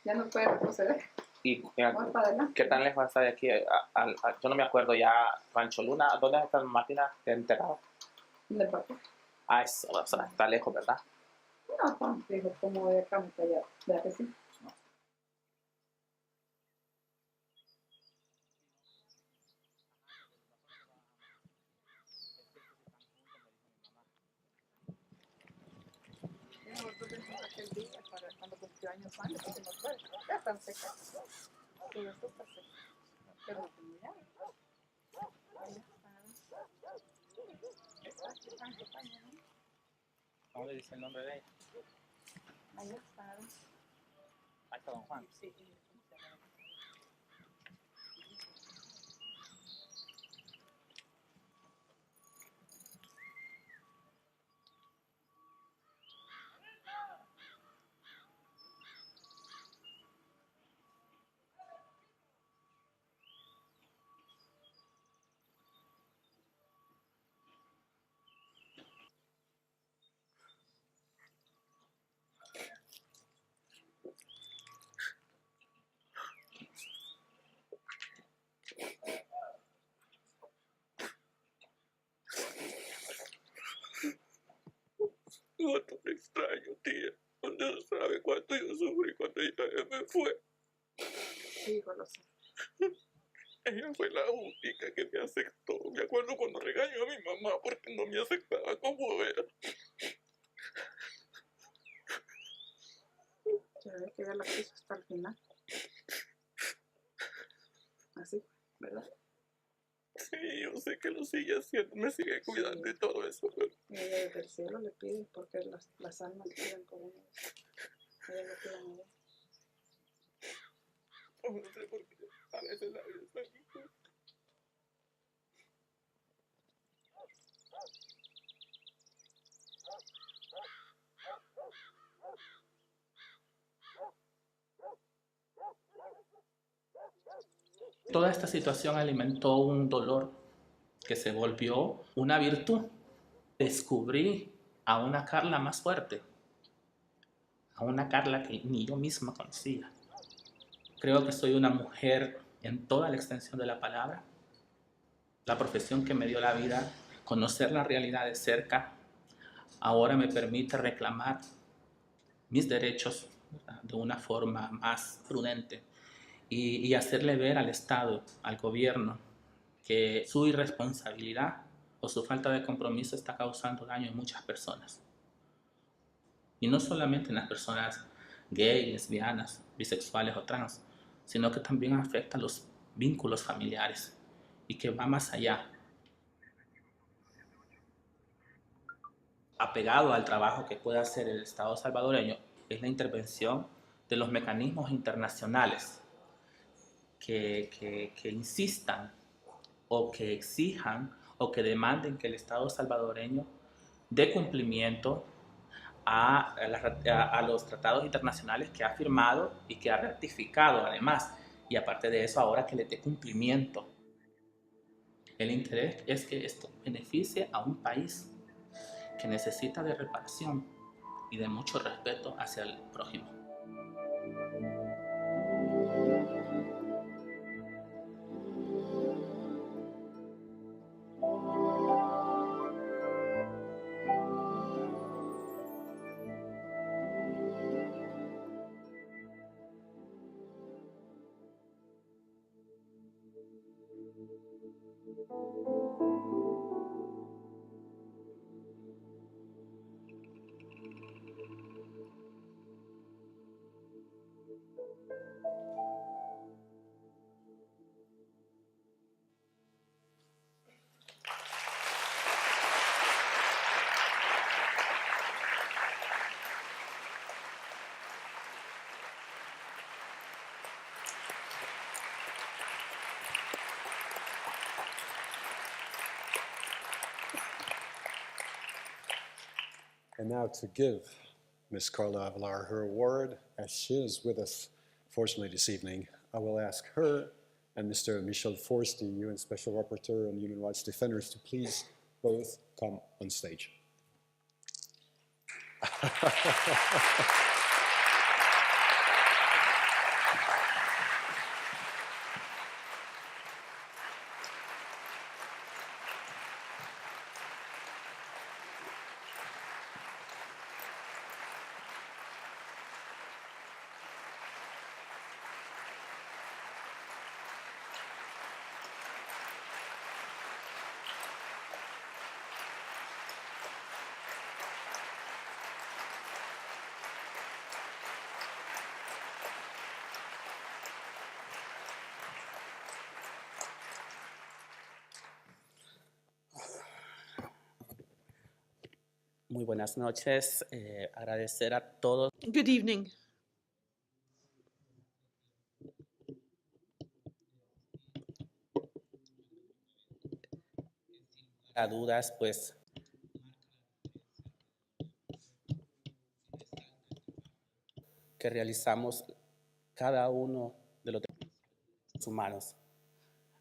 Ya no puede retroceder. ¿Y Vamos para adelante. qué tan lejos está de aquí? Yo no me acuerdo ya, Rancho Luna, ¿dónde está Martina enterrada? ¿De parte? Eso, o sea, está lejos, ¿verdad? No, tan lejos como de acá, hasta allá. ¿Verdad que sí? Aquel día para cuando cumplió años antes, que no fue. Ya están secas. Todo esto está seco. Pero no tengo llave. ¿Cómo le dice el nombre de ella? Ahí está. Ahí está Don Juan. Sí. Cuánto te extraño, tía. Usted no sabe cuánto yo sufrí cuando ella me fue. Hijo, lo sé. Ella fue la única que me aceptó. Me acuerdo cuando regañó a mi mamá porque no me aceptaba como era. Ya ve que ella la quiso hasta el final. Así, ¿verdad? Sí, yo sé que lo sigue haciendo, me sigue cuidando y todo eso. Pero... Ella desde el cielo le pide porque las almas piden por ella. Ella le pide a ella. No sé por qué. A veces la vida está injusta. Toda esta situación alimentó un dolor que se volvió una virtud. Descubrí a una Carla más fuerte, a una Carla que ni yo misma conocía. Creo que soy una mujer en toda la extensión de la palabra. La profesión que me dio la vida, conocer la realidad de cerca, ahora me permite reclamar mis derechos, ¿verdad?, de una forma más prudente y hacerle ver al Estado, al gobierno, que su irresponsabilidad o su falta de compromiso está causando daño en muchas personas. Y no solamente en las personas gay, lesbianas, bisexuales o trans, sino que también afecta a los vínculos familiares y que va más allá. Apegado al trabajo que puede hacer el Estado salvadoreño es la intervención de los mecanismos internacionales que insistan o que exijan o que demanden que el Estado salvadoreño dé cumplimiento a los tratados internacionales que ha firmado y que ha ratificado además. Y aparte de eso, ahora que le dé cumplimiento. El interés es que esto beneficie a un país que necesita de reparación y de mucho respeto hacia el prójimo. And now to give Ms. Carla Avalar her award, as she is with us, fortunately, this evening, I will ask her and Mr. Michel Forsti, UN Special Rapporteur on Human Rights Defenders, to please both come on stage. Muy buenas noches. Agradecer a todos. Good evening. A dudas, pues que realizamos cada uno de los derechos humanos,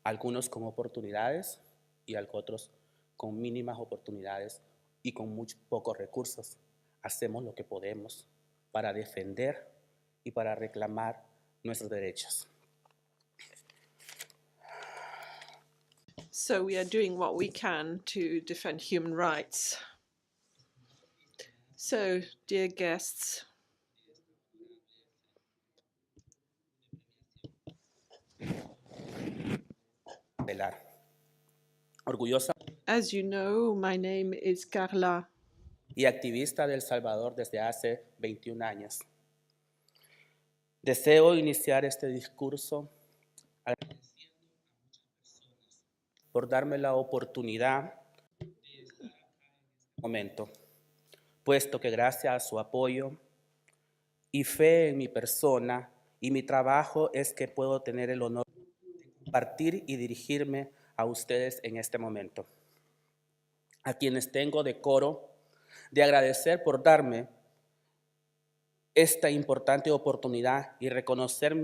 algunos con oportunidades y otros con mínimas oportunidades y con muy pocos recursos. Hacemos lo que podemos para defender y para reclamar nuestros derechos. So we are doing what we can to defend human rights. So, dear guests, Orgullosa as you know, my name is Carla, y activista de El Salvador desde hace 21 años. Deseo iniciar este discurso por darme la oportunidad de estar acá en este momento, puesto que gracias a su apoyo y fe en mi persona y mi trabajo es que puedo tener el honor de compartir y dirigirme a ustedes en este momento. A quienes tengo decoro de agradecer por darme esta importante oportunidad y reconocer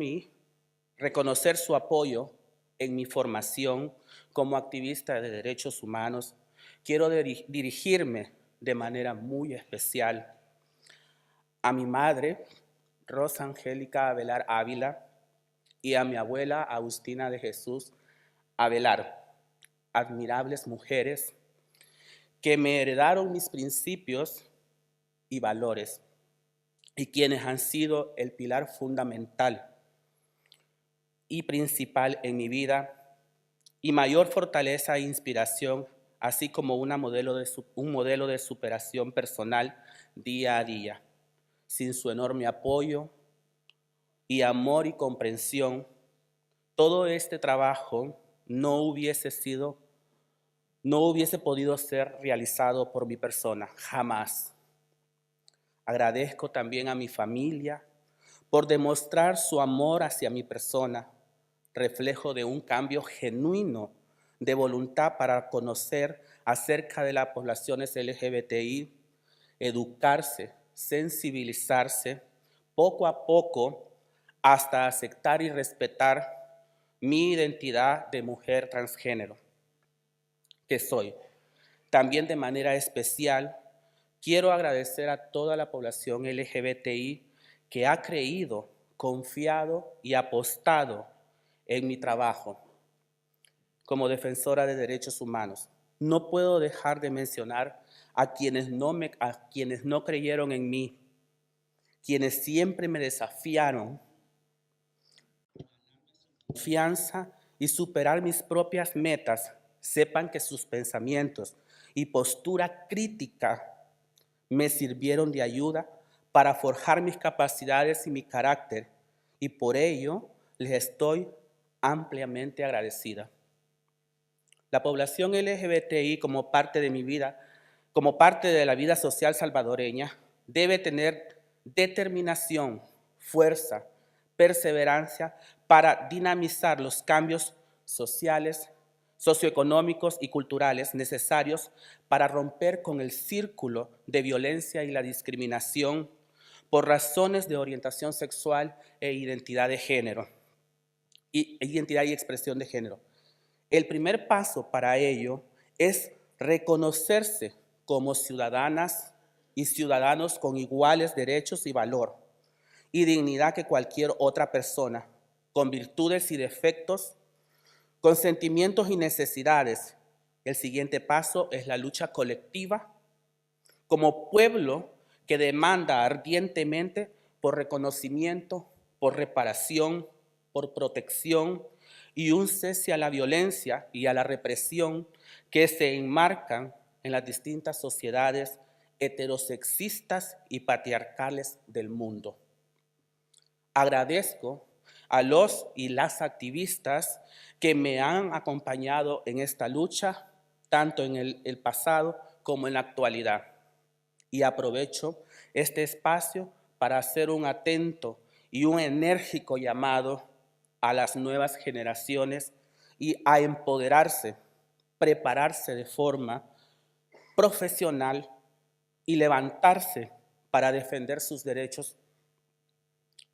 su apoyo en mi formación como activista de derechos humanos. Quiero dirigirme de manera muy especial a mi madre, Rosa Angélica Avelar Ávila, y a mi abuela Agustina de Jesús Avelar, admirables mujeres que me heredaron mis principios y valores y quienes han sido el pilar fundamental y principal en mi vida y mayor fortaleza e inspiración, así como un modelo de superación personal día a día. Sin su enorme apoyo y amor y comprensión, todo este trabajo no hubiese podido ser realizado por mi persona, jamás. Agradezco también a mi familia por demostrar su amor hacia mi persona, reflejo de un cambio genuino de voluntad para conocer acerca de las poblaciones LGBTI, educarse, sensibilizarse, poco a poco, hasta aceptar y respetar mi identidad de mujer transgénero que soy. También de manera especial, quiero agradecer a toda la población LGBTI que ha creído, confiado y apostado en mi trabajo como defensora de derechos humanos. No puedo dejar de mencionar a quienes no creyeron en mí, quienes siempre me desafiaron, confianza y superar mis propias metas. Sepan que sus pensamientos y postura crítica me sirvieron de ayuda para forjar mis capacidades y mi carácter, y por ello les estoy ampliamente agradecida. La población LGBTI, como parte de mi vida, como parte de la vida social salvadoreña, debe tener determinación, fuerza, perseverancia para dinamizar los cambios sociales, socioeconómicos y culturales necesarios para romper con el círculo de violencia y la discriminación por razones de orientación sexual e identidad de género, identidad y expresión de género. El primer paso para ello es reconocerse como ciudadanas y ciudadanos con iguales derechos y valor y dignidad que cualquier otra persona, con virtudes y defectos, con sentimientos y necesidades. El siguiente paso es la lucha colectiva como pueblo que demanda ardientemente por reconocimiento, por reparación, por protección y un cese a la violencia y a la represión que se enmarcan en las distintas sociedades heterosexistas y patriarcales del mundo. Agradezco a los y las activistas que me han acompañado en esta lucha, tanto en el pasado como en la actualidad. Y aprovecho este espacio para hacer un atento y un enérgico llamado a las nuevas generaciones y a empoderarse, prepararse de forma profesional y levantarse para defender sus derechos.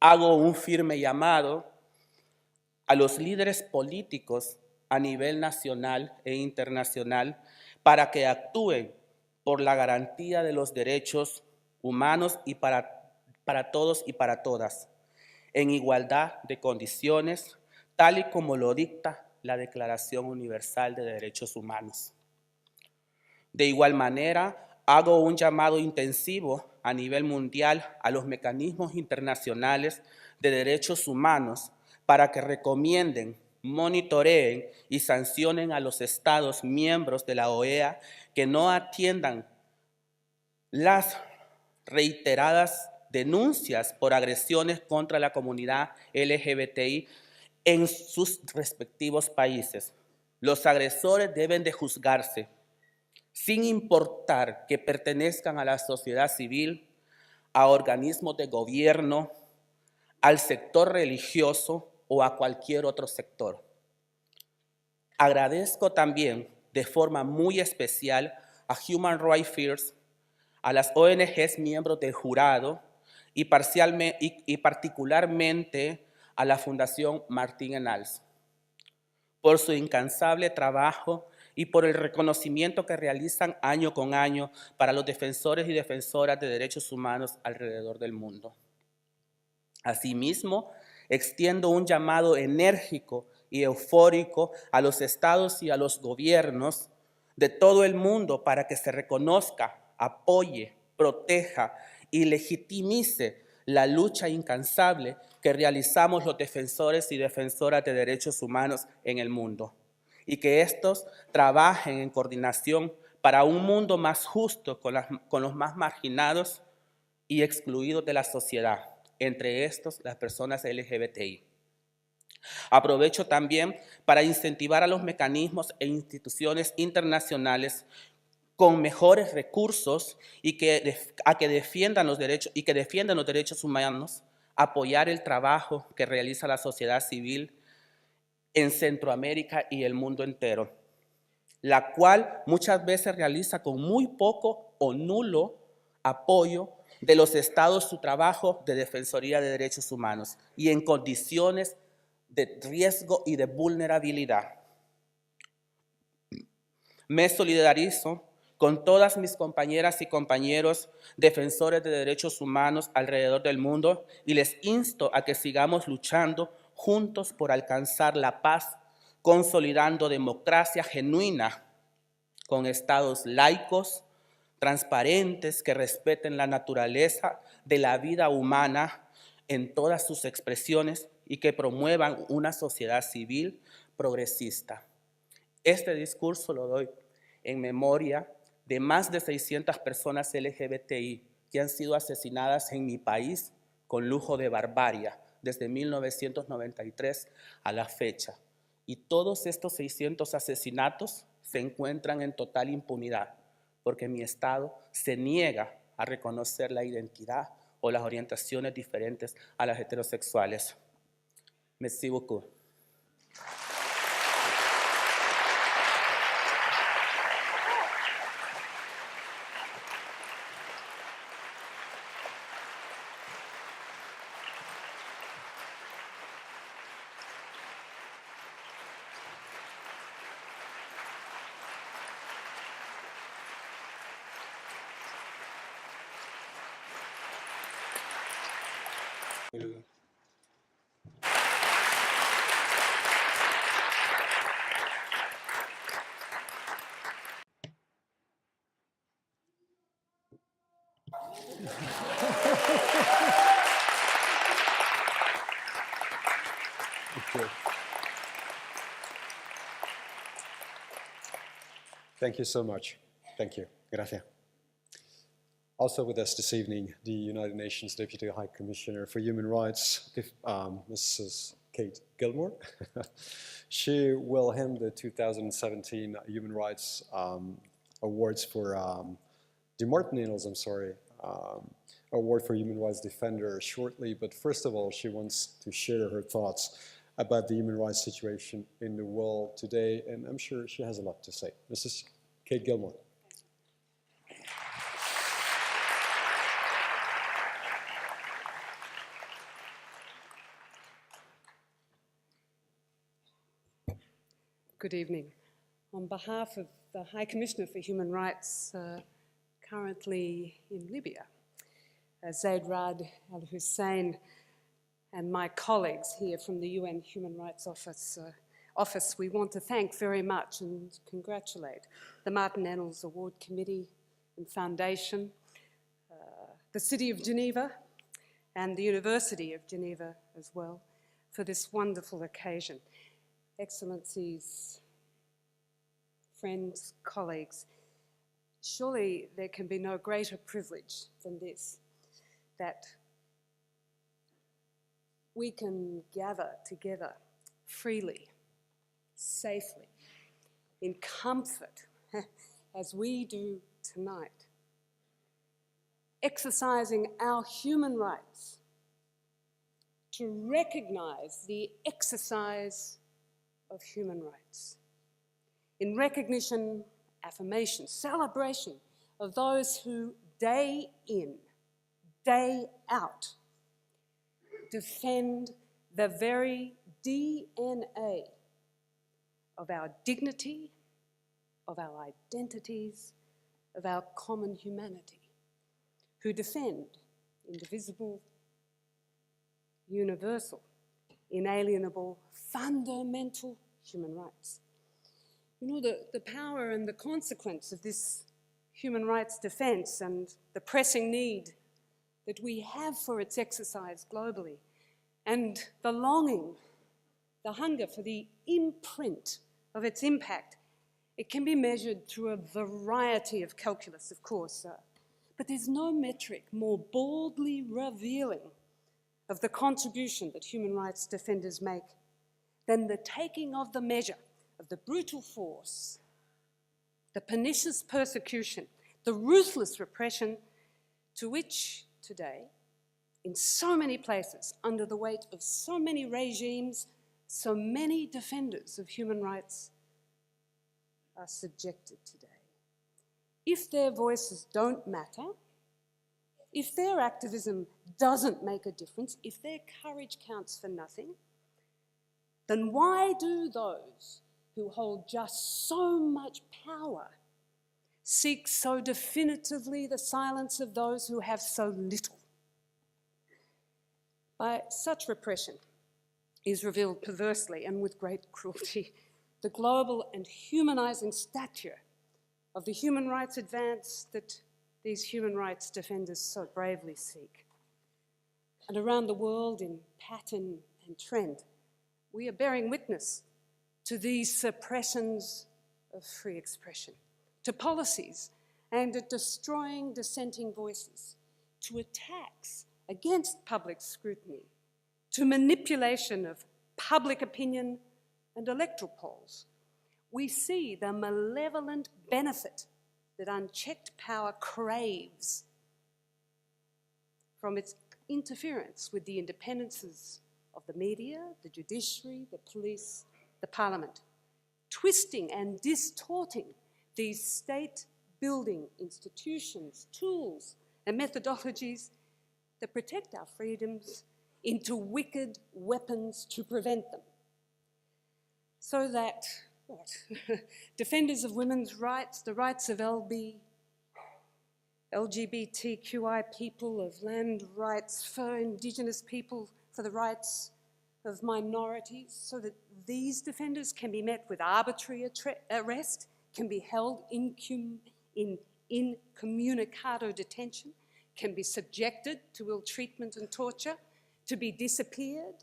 Hago un firme llamado a los líderes políticos a nivel nacional e internacional para que actúen por la garantía de los derechos humanos y para todos y para todas, en igualdad de condiciones, tal y como lo dicta la Declaración Universal de Derechos Humanos. De igual manera, hago un llamado intensivo a nivel mundial a los mecanismos internacionales de derechos humanos para que recomienden, monitoreen y sancionen a los estados miembros de la OEA que no atiendan las reiteradas denuncias por agresiones contra la comunidad LGBTI en sus respectivos países. Los agresores deben de juzgarse, sin importar que pertenezcan a la sociedad civil, a organismos de gobierno, al sector religioso o a cualquier otro sector. Agradezco también de forma muy especial a Human Rights First, a las ONGs miembros del jurado y particularmente a la Fundación Martín Ennals por su incansable trabajo y por el reconocimiento que realizan año con año para los defensores y defensoras de derechos humanos alrededor del mundo. Asimismo, extiendo un llamado enérgico y eufórico a los estados y a los gobiernos de todo el mundo para que se reconozca, apoye, proteja y legitimice la lucha incansable que realizamos los defensores y defensoras de derechos humanos en el mundo, y que estos trabajen en coordinación para un mundo más justo con los más marginados y excluidos de la sociedad, entre estos las personas LGBTI. Aprovecho también para incentivar a los mecanismos e instituciones internacionales con mejores recursos y que defiendan los derechos humanos, apoyar el trabajo que realiza la sociedad civil en Centroamérica y el mundo entero. la cual muchas veces realiza con muy poco o nulo apoyo de los estados su trabajo de defensoría de derechos humanos y en condiciones de riesgo y de vulnerabilidad. Me solidarizo con todas mis compañeras y compañeros defensores de derechos humanos alrededor del mundo y les insto a que sigamos luchando juntos por alcanzar la paz, consolidando democracia genuina con estados laicos, transparentes, que respeten la naturaleza de la vida humana en todas sus expresiones y que promuevan una sociedad civil progresista. Este discurso lo doy en memoria de más de 600 personas LGBTI que han sido asesinadas en mi país con lujo de barbarie desde 1993 a la fecha. Y todos estos 600 asesinatos se encuentran en total impunidad porque mi Estado se niega a reconocer la identidad o las orientaciones diferentes a las heterosexuales. Merci beaucoup. Thank you so much. Thank you. Gracias. Also with us this evening, the United Nations Deputy High Commissioner for Human Rights, Mrs. Kate Gilmore. She will hand the 2017 Human Rights Awards for the Martin Ennals, Award for Human Rights Defender shortly. But first of all, she wants to share her thoughts about the human rights situation in the world today, and I'm sure she has a lot to say. Mrs. Kate Gilmore. Good evening. On behalf of the High Commissioner for Human Rights, currently in Libya, Zaid Rad Al Hussein, and my colleagues here from the UN Human Rights Office, we want to thank very much and congratulate the Martin Ennals Award Committee and Foundation, the City of Geneva, and the University of Geneva as well, for this wonderful occasion. Excellencies, friends, colleagues, surely there can be no greater privilege than this, that we can gather together freely, safely, in comfort, as we do tonight, exercising our human rights to recognize the exercise of human rights, in recognition, affirmation, celebration of those who day in, day out, defend the very DNA of our dignity, of our identities, of our common humanity, who defend indivisible, universal, inalienable, fundamental human rights. You know, the power and the consequence of this human rights defense and the pressing need that we have for its exercise globally, and the longing, the hunger for the imprint of its impact, it can be measured through a variety of calculus, of course, but there's no metric more boldly revealing of the contribution that human rights defenders make than the taking of the measure of the brutal force, the pernicious persecution, the ruthless repression to which today, in so many places, under the weight of so many regimes, so many defenders of human rights are subjected today. If their voices don't matter, if their activism doesn't make a difference, if their courage counts for nothing, then why do those who hold just so much power seek so definitively the silence of those who have so little? By such repression is revealed perversely and with great cruelty the global and humanising stature of the human rights advance that these human rights defenders so bravely seek. And around the world, in pattern and trend, we are bearing witness to these suppressions of free expression, to policies aimed at destroying dissenting voices, to attacks against public scrutiny, to manipulation of public opinion and electoral polls. We see the malevolent benefit that unchecked power craves from its interference with the independences of the media, the judiciary, the police, the parliament, twisting and distorting these state-building institutions, tools and methodologies that protect our freedoms into wicked weapons to prevent them. So that, defenders of women's rights, the rights of LGBTQI people, of land rights for Indigenous people, for the rights of minorities, so that these defenders can be met with arbitrary arrest, can be held incommunicado detention, can be subjected to ill treatment and torture, to be disappeared,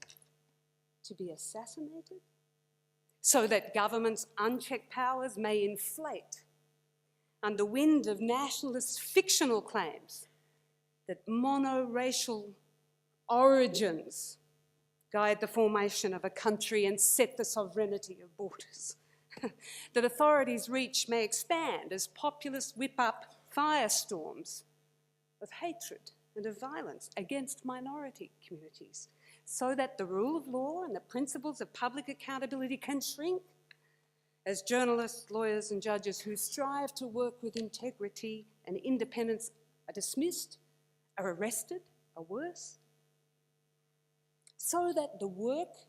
to be assassinated, so that governments' unchecked powers may inflate under wind of nationalist fictional claims that monoracial origins guide the formation of a country and set the sovereignty of borders. That authorities' reach may expand as populists whip up firestorms of hatred and of violence against minority communities, so that the rule of law and the principles of public accountability can shrink as journalists, lawyers and judges who strive to work with integrity and independence are dismissed, are arrested, are worse, so that the work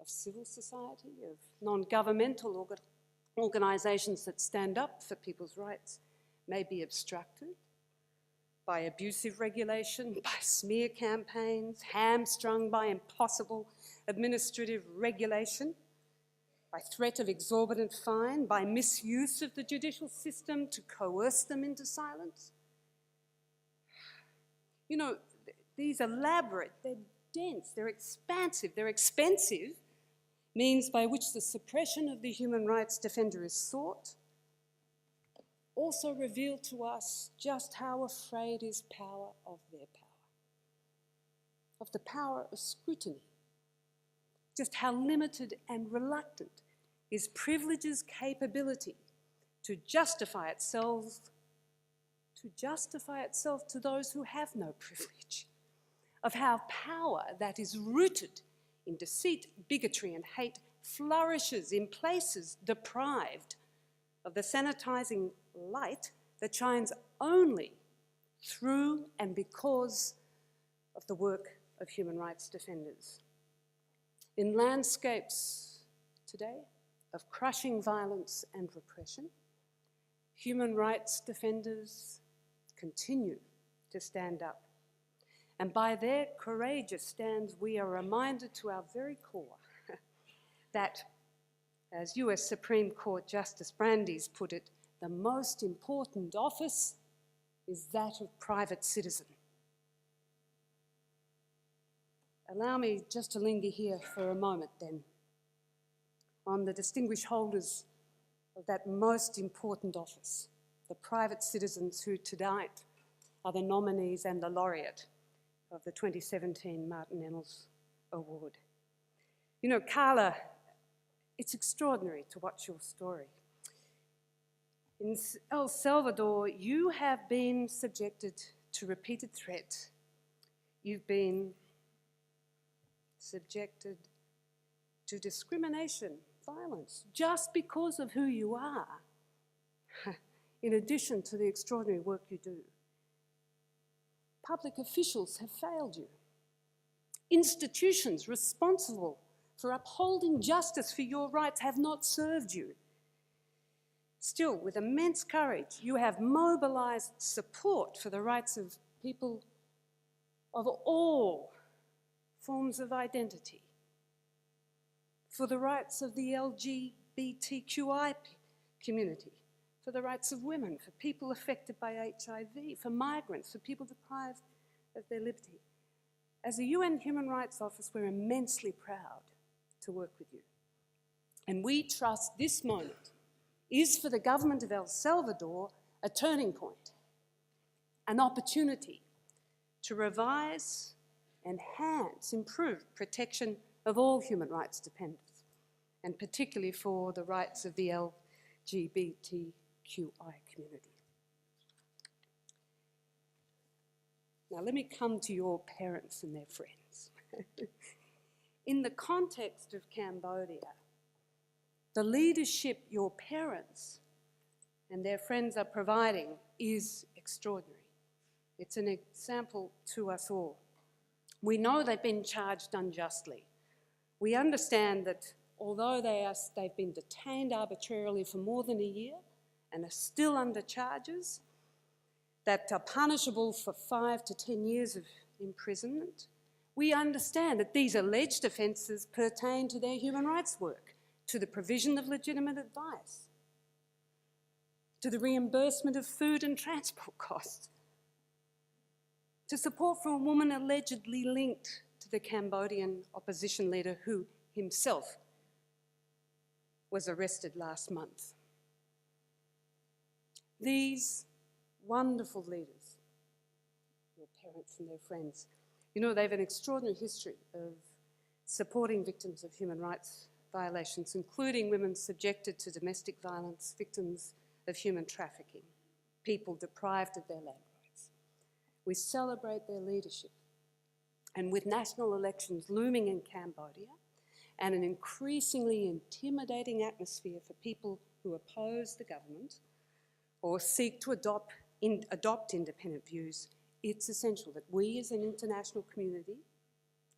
of civil society, of non-governmental organisations that stand up for people's rights may be obstructed by abusive regulation, by smear campaigns, hamstrung by impossible administrative regulation, by threat of exorbitant fine, by misuse of the judicial system to coerce them into silence. You know, these elaborate, they're dense, they're expansive, they're expensive means by which the suppression of the human rights defender is sought also reveal to us just how afraid is power of their power, of the power of scrutiny, just how limited and reluctant is privilege's capability to justify itself to those who have no privilege, of how power that is rooted in deceit, bigotry and hate flourishes in places deprived of the sanitizing light that shines only through and because of the work of human rights defenders. In landscapes today of crushing violence and repression, human rights defenders continue to stand up. And by their courageous stands, we are reminded to our very core that, as US Supreme Court Justice Brandeis put it, the most important office is that of private citizen. Allow me just to linger here for a moment then on the distinguished holders of that most important office, the private citizens who tonight are the nominees and the laureate of the 2017 Martin Ennals Award. You know, Carla, it's extraordinary to watch your story. In El Salvador, you have been subjected to repeated threat. You've been subjected to discrimination violence just because of who you are, in addition to the extraordinary work you do. Public officials have failed you. Institutions responsible for upholding justice for your rights have not served you. Still, with immense courage, you have mobilized support for the rights of people of all forms of identity, for the rights of the LGBTQI community, for the rights of women, for people affected by HIV, for migrants, for people deprived of their liberty. As a UN Human Rights Office, we're immensely proud to work with you. And we trust this moment is for the government of El Salvador a turning point, an opportunity to revise, enhance, improve protection of all human rights defenders, and particularly for the rights of the LGBTQI community. Now let me come to your parents and their friends. In the context of Cambodia, the leadership your parents and their friends are providing is extraordinary. It's an example to us all. We know they've been charged unjustly. We understand that although they've been detained arbitrarily for more than a year and are still under charges that are punishable for 5 to 10 years of imprisonment, we understand that these alleged offences pertain to their human rights work, to the provision of legitimate advice, to the reimbursement of food and transport costs, to support for a woman allegedly linked to the Cambodian opposition leader who himself was arrested last month. These wonderful leaders, your parents and their friends, you know, they have an extraordinary history of supporting victims of human rights violations, including women subjected to domestic violence, victims of human trafficking, people deprived of their land rights. We celebrate their leadership. And with national elections looming in Cambodia and an increasingly intimidating atmosphere for people who oppose the government or seek to adopt independent views, it's essential that we as an international community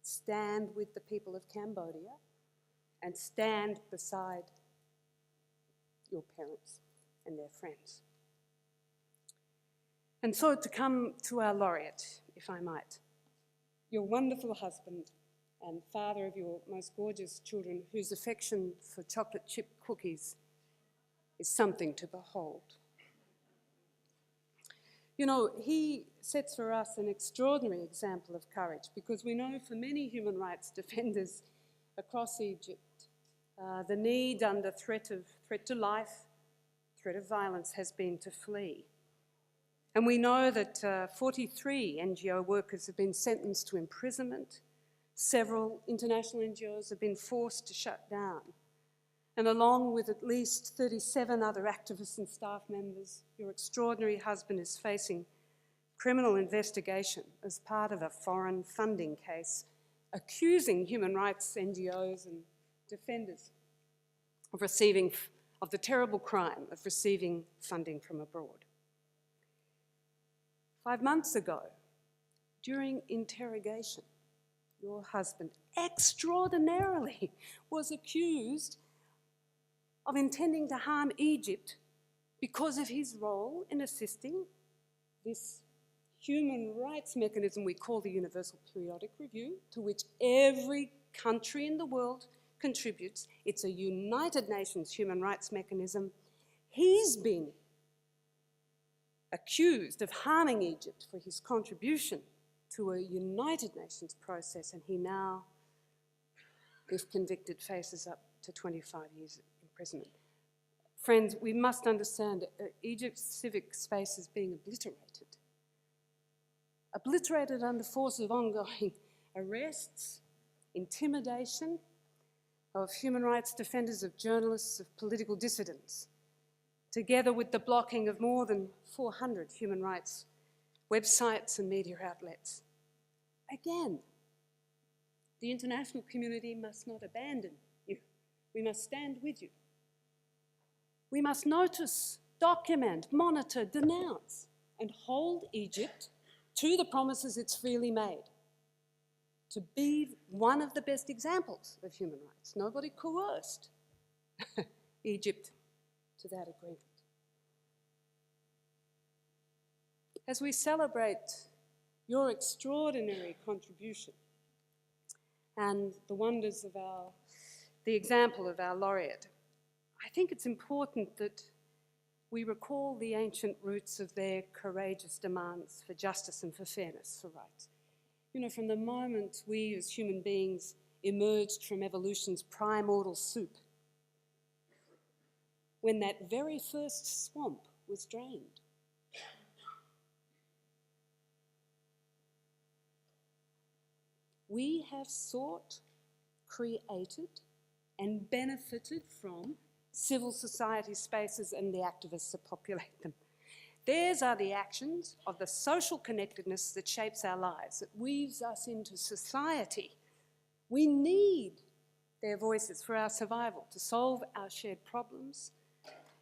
stand with the people of Cambodia and stand beside your parents and their friends. And so to come to our laureate, if I might, your wonderful husband and father of your most gorgeous children, whose affection for chocolate chip cookies is something to behold. You know, he sets for us an extraordinary example of courage, because we know for many human rights defenders across Egypt, the need under threat to life, threat of violence has been to flee. And we know that 43 NGO workers have been sentenced to imprisonment. Several international NGOs have been forced to shut down. And along with at least 37 other activists and staff members, your extraordinary husband is facing criminal investigation as part of a foreign funding case accusing human rights NGOs and defenders of the terrible crime of receiving funding from abroad. 5 months ago, during interrogation, your husband extraordinarily was accused of intending to harm Egypt because of his role in assisting this human rights mechanism we call the Universal Periodic Review, to which every country in the world contributes. It's a United Nations human rights mechanism. He's been accused of harming Egypt for his contribution to a United Nations process, and he now, if convicted, faces up to 25 years imprisonment. Friends, we must understand Egypt's civic space is being obliterated under force of ongoing arrests, intimidation of human rights defenders, of journalists, of political dissidents, together with the blocking of more than 400 human rights websites and media outlets. Again, the international community must not abandon you. We must stand with you. We must notice, document, monitor, denounce, and hold Egypt to the promises it's freely made, to be one of the best examples of human rights. Nobody coerced Egypt to that agreement. As we celebrate your extraordinary contribution and the wonders of the example of our laureate, I think it's important that we recall the ancient roots of their courageous demands for justice and for fairness, for rights. You know, from the moment we as human beings emerged from evolution's primordial soup, when that very first swamp was drained, we have sought, created, and benefited from civil society spaces and the activists that populate them. Theirs are the actions of the social connectedness that shapes our lives, that weaves us into society. We need their voices for our survival, to solve our shared problems,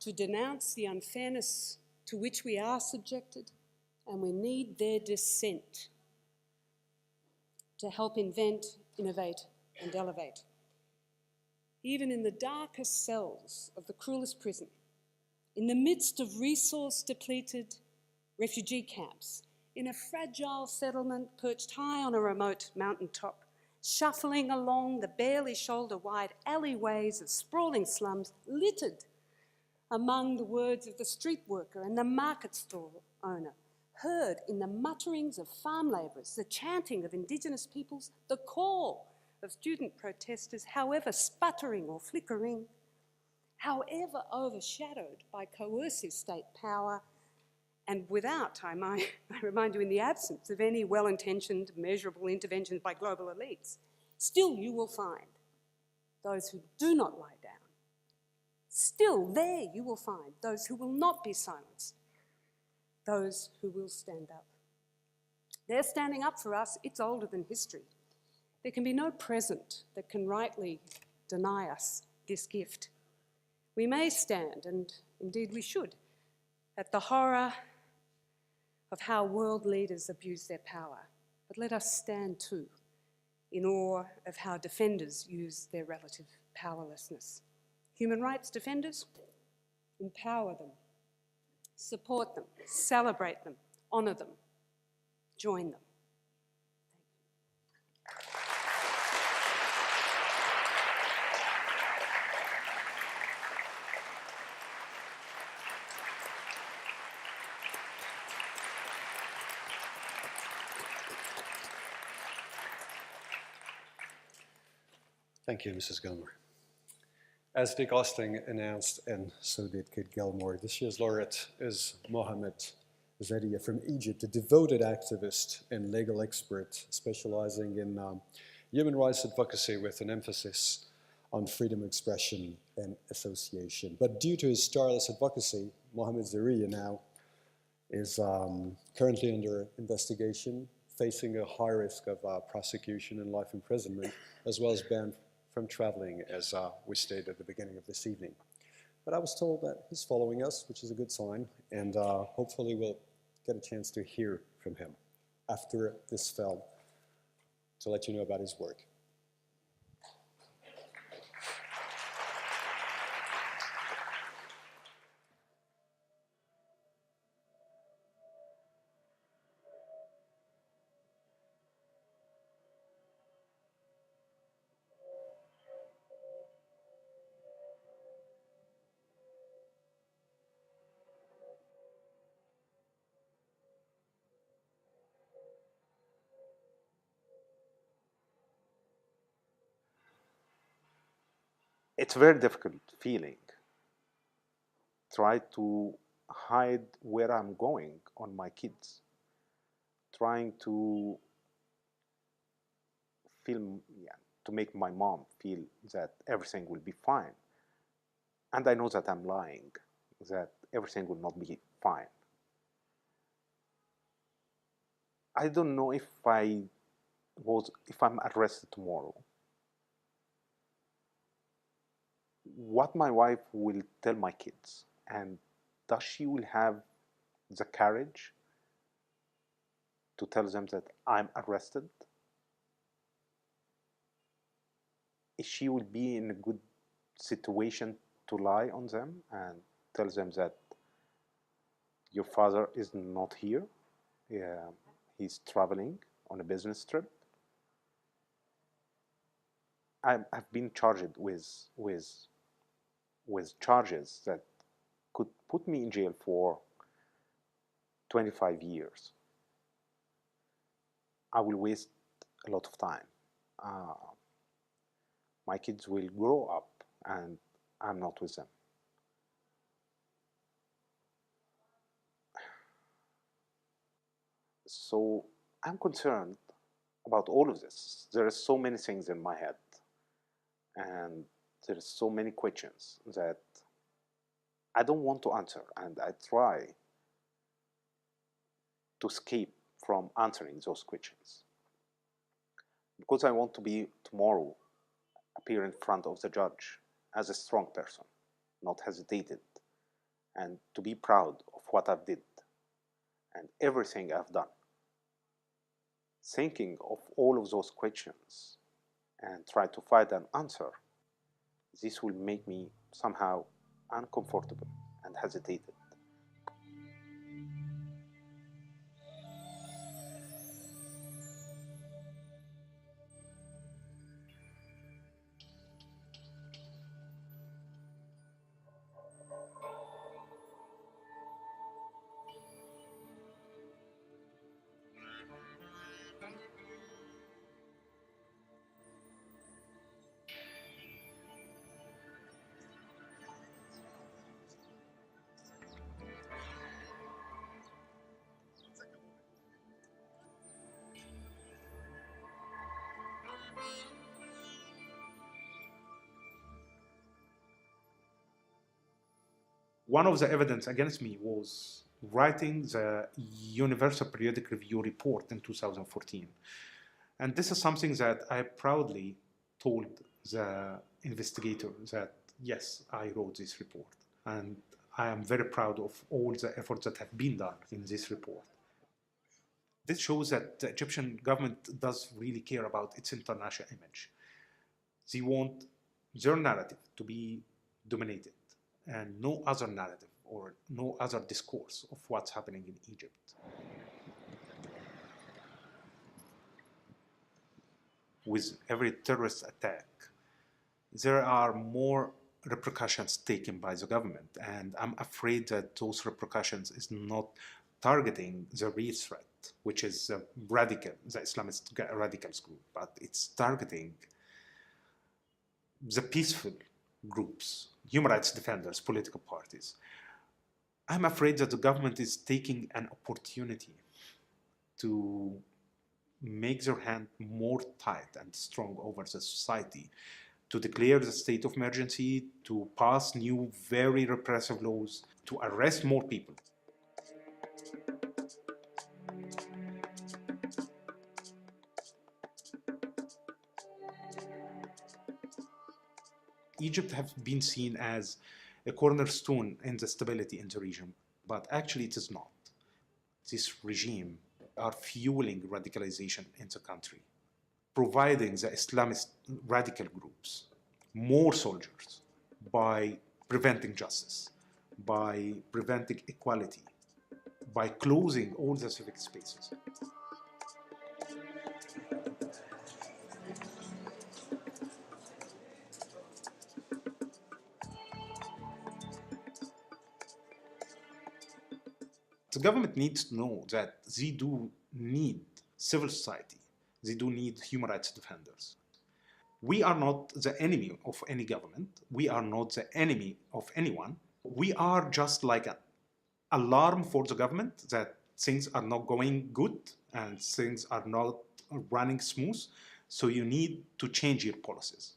to denounce the unfairness to which we are subjected, and we need their dissent to help invent, innovate, and elevate. Even in the darkest cells of the cruelest prison, in the midst of resource-depleted refugee camps, in a fragile settlement perched high on a remote mountaintop, shuffling along the barely shoulder-wide alleyways of sprawling slums, littered among the words of the street worker and the market stall owner, heard in the mutterings of farm labourers, the chanting of Indigenous peoples, the call of student protesters, however sputtering or flickering, however overshadowed by coercive state power, and without, I remind you, in the absence of any well-intentioned, measurable interventions by global elites, still you will find those who do not lie down. Still there you will find those who will not be silenced, those who will stand up. They're standing up for us. It's older than history. There can be no present that can rightly deny us this gift. We may stand, and indeed we should, at the horror of how world leaders abuse their power. But let us stand too in awe of how defenders use their relative powerlessness. Human rights defenders, empower them, support them, celebrate them, honour them, join them. Thank you, Mrs. Gilmore. As Dick Austin announced, and so did Kit Gilmore, this year's laureate is Mohamed Zedia from Egypt, a devoted activist and legal expert specializing in human rights advocacy with an emphasis on freedom of expression and association. But due to his tireless advocacy, Mohamed Zedia now is currently under investigation, facing a high risk of prosecution and life imprisonment, as well as ban from traveling, as we stated at the beginning of this evening. But I was told that he's following us, which is a good sign, and hopefully we'll get a chance to hear from him after this film to let you know about his work. It's a very difficult feeling. Try to hide where I'm going on my kids. Trying to to make my mom feel that everything will be fine. And I know that I'm lying, that everything will not be fine. I don't know if I'm arrested tomorrow. what my wife will tell my kids, and does she will have the courage to tell them that I'm arrested? Is she will be in a good situation to lie on them and tell them that your father is not here, he's traveling on a business trip? I've been charged with charges that could put me in jail for 25 years. I will waste a lot of time. My kids will grow up and I'm not with them. So I'm concerned about all of this. There are so many things in my head, and there are so many questions that I don't want to answer, and I try to escape from answering those questions. Because I want to be tomorrow appear in front of the judge as a strong person, not hesitated, and to be proud of what I've did and everything I've done. Thinking of all of those questions and try to find an answer, this will make me somehow uncomfortable and hesitated. One of the evidence against me was writing the Universal Periodic Review report in 2014. And this is something that I proudly told the investigator that, yes, I wrote this report. And I am very proud of all the efforts that have been done in this report. This shows that the Egyptian government does really care about its international image. They want their narrative to be dominated, and no other narrative or no other discourse of what's happening in Egypt. With every terrorist attack, there are more repercussions taken by the government, and I'm afraid that those repercussions is not targeting the real threat, which is the Islamist radicals group, but it's targeting the peaceful groups, human rights defenders, political parties. I'm afraid that the government is taking an opportunity to make their hand more tight and strong over the society, to declare the state of emergency, to pass new, very repressive laws, to arrest more people. Egypt has been seen as a cornerstone in the stability in the region, but actually it is not. This regime are fueling radicalization in the country, providing the Islamist radical groups more soldiers by preventing justice, by preventing equality, by closing all the civic spaces. The government needs to know that they do need civil society. They do need human rights defenders. We are not the enemy of any government. We are not the enemy of anyone. We are just like an alarm for the government that things are not going good and things are not running smooth. So you need to change your policies.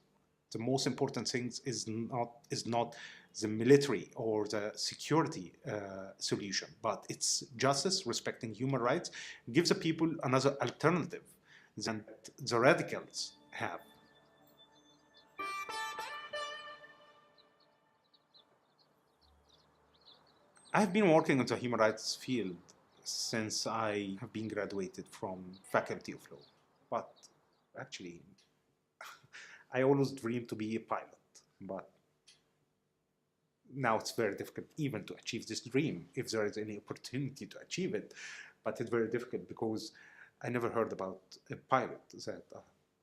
The most important thing is not the military or the security solution, but it's justice, respecting human rights, gives the people another alternative than the radicals have. I've been working in the human rights field since I have been graduated from Faculty of Law. But actually, I always dreamed to be a pilot. But now it's very difficult even to achieve this dream, if there is any opportunity to achieve it. But it's very difficult because I never heard about a pilot that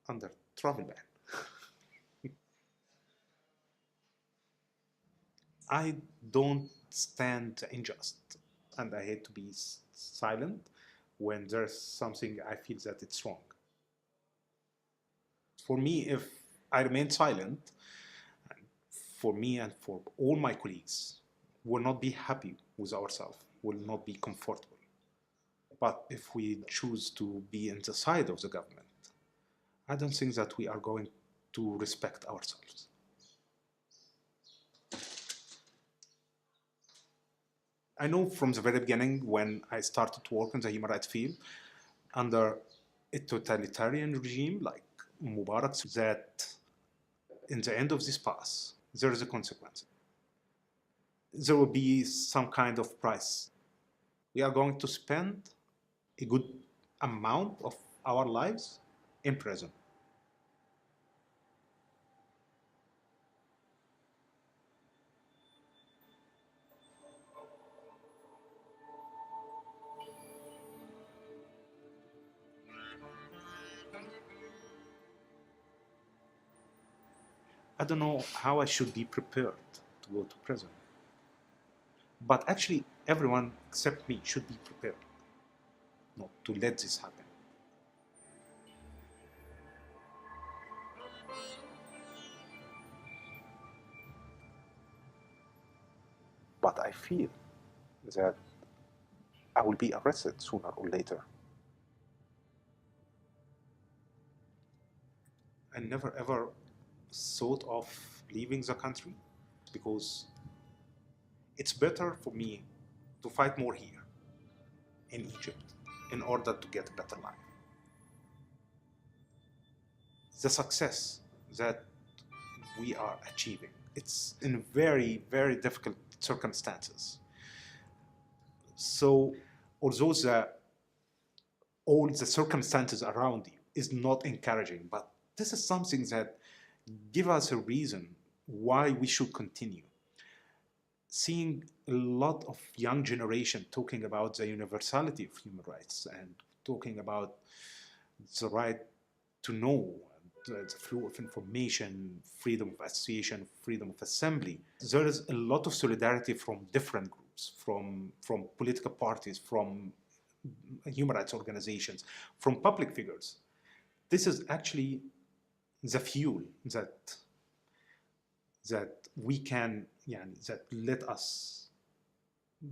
under travel ban. I don't stand unjust, and I hate to be silent when there's something I feel that it's wrong. For me, if I remain silent, for me and for all my colleagues, will not be happy with ourselves, will not be comfortable. But if we choose to be on the side of the government, I don't think that we are going to respect ourselves. I know from the very beginning when I started to work in the human rights field under a totalitarian regime like Mubarak, that in the end of this path, there is a consequence. There will be some kind of price. We are going to spend a good amount of our lives in prison. I don't know how I should be prepared to go to prison. But actually, everyone except me should be prepared not to let this happen. But I feel that I will be arrested sooner or later. I never ever thought of leaving the country because it's better for me to fight more here in Egypt in order to get a better life. The success that we are achieving, it's in very, very difficult circumstances. So although all the circumstances around you is not encouraging, but this is something that gives us a reason why we should continue. Seeing a lot of young generation talking about the universality of human rights and talking about the right to know, the flow of information, freedom of association, freedom of assembly. There is a lot of solidarity from different groups, from political parties, from human rights organizations, from public figures. This is actually the fuel that we can, that let us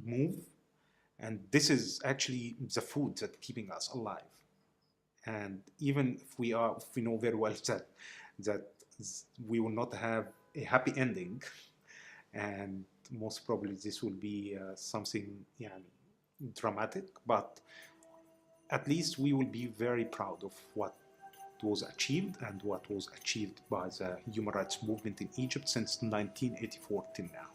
move, and this is actually the food that's keeping us alive. And even if we know very well that we will not have a happy ending, and most probably this will be something dramatic, but at least we will be very proud of what was achieved and what was achieved by the human rights movement in Egypt since 1984 till now.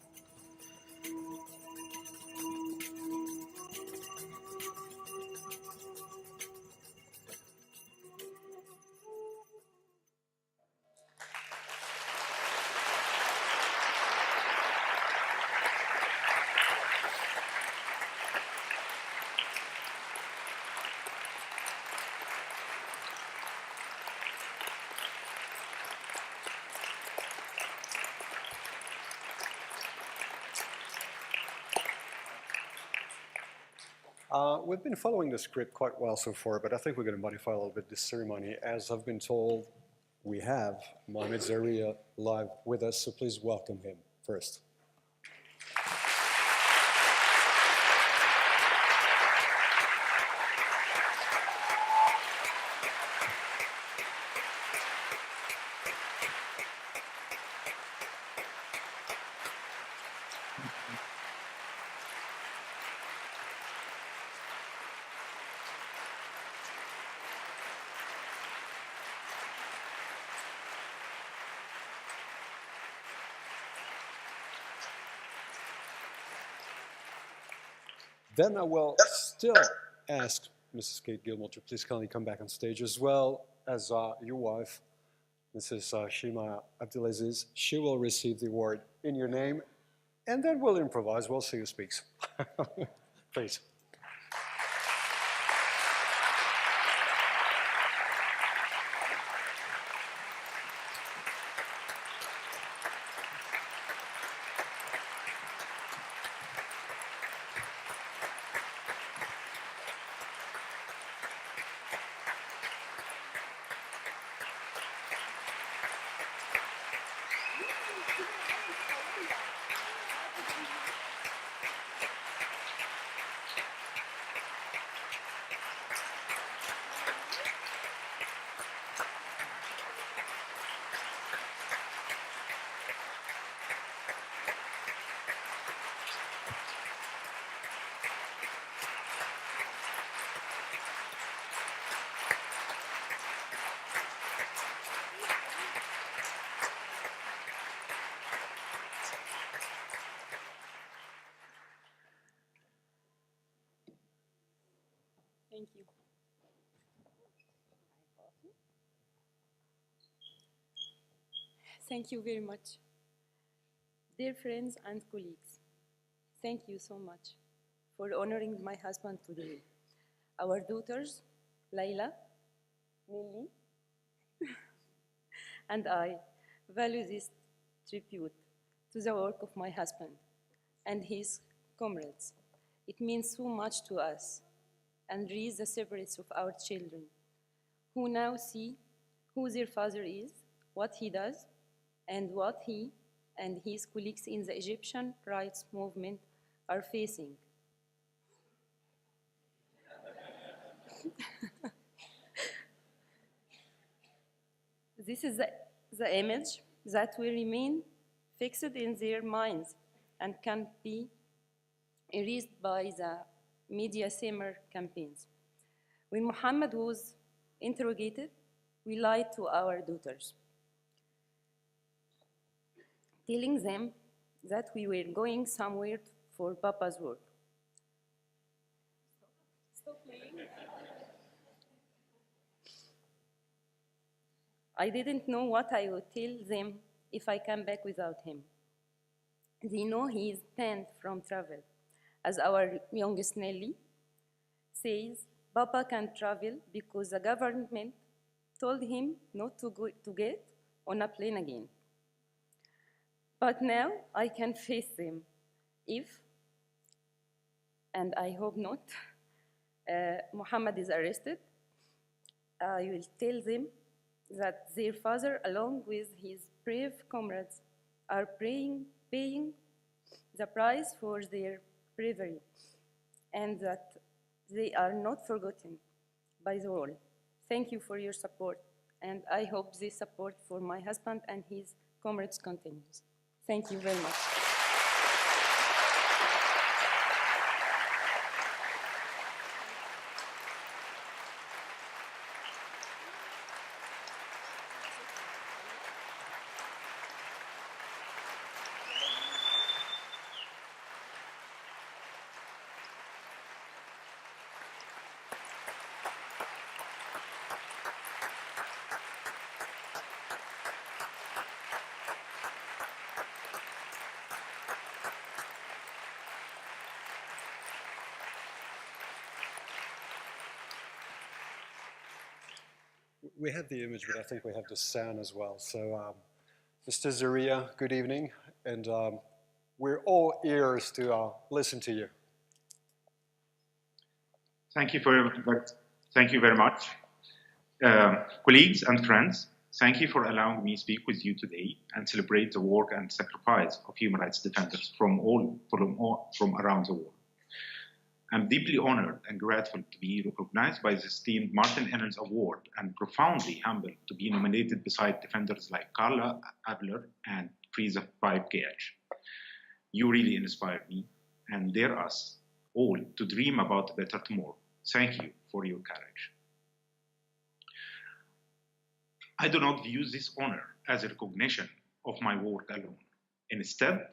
We've been following the script quite well so far, but I think we're going to modify a little bit this ceremony. As I've been told, we have Mohamed Zaria live with us, so please welcome him first. Then I will still ask Mrs. Kate Gilmore to please kindly come back on stage, as well as your wife, Mrs. Shima Abdulaziz. She will receive the award in your name, and then we'll improvise. We'll see who speaks. Please. Thank you. Thank you very much. Dear friends and colleagues, thank you so much for honoring my husband today. Our daughters, Layla, Lily, and I value this tribute to the work of my husband and his comrades. It means so much to us and raise the spirits of our children, who now see who their father is, what he does, and what he and his colleagues in the Egyptian rights movement are facing. This is the image that will remain fixed in their minds and can be erased by the media summer campaigns. When Muhammad was interrogated, we lied to our daughters, telling them that we were going somewhere for Papa's work. Stop playing. I didn't know what I would tell them if I came back without him. They know he is banned from travel. As our youngest Nelly says, Papa can't travel because the government told him not to get on a plane again. But now I can face them if, and I hope not, Muhammad is arrested. I will tell them that their father, along with his brave comrades, are paying the price for their bravery, and that they are not forgotten by the world. Thank you for your support, and I hope this support for my husband and his comrades continues. Thank you very much. We have the image, but I think we have the sound as well. So, Mr. Zaria, good evening, and we're all ears to listen to you. Thank you very much. Colleagues and friends, thank you for allowing me to speak with you today and celebrate the work and sacrifice of human rights defenders from around the world. I'm deeply honored and grateful to be recognized by the esteemed Martin Ennals Award and profoundly humbled to be nominated beside defenders like Carla Abler and Frieza 5KH. You really inspired me and dare us all to dream about a better tomorrow. Thank you for your courage. I do not view this honor as a recognition of my work alone. Instead,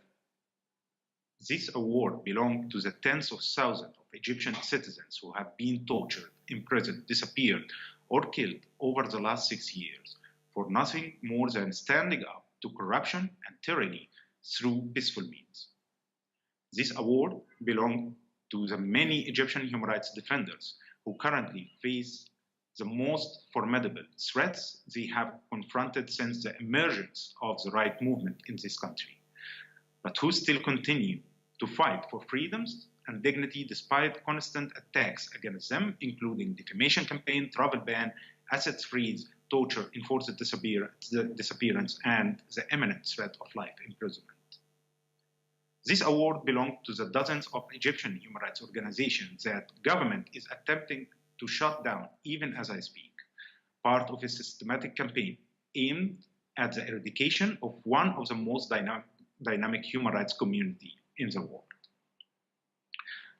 This award belongs to the tens of thousands of Egyptian citizens who have been tortured, imprisoned, disappeared, or killed over the last 6 years for nothing more than standing up to corruption and tyranny through peaceful means. This award belongs to the many Egyptian human rights defenders who currently face the most formidable threats they have confronted since the emergence of the right movement in this country, but who still continue to fight for freedoms and dignity despite constant attacks against them, including defamation campaign, travel ban, assets freeze, torture, enforced disappearance, and the imminent threat of life imprisonment. This award belongs to the dozens of Egyptian human rights organizations that government is attempting to shut down even as I speak, part of a systematic campaign aimed at the eradication of one of the most dynamic human rights community in the world.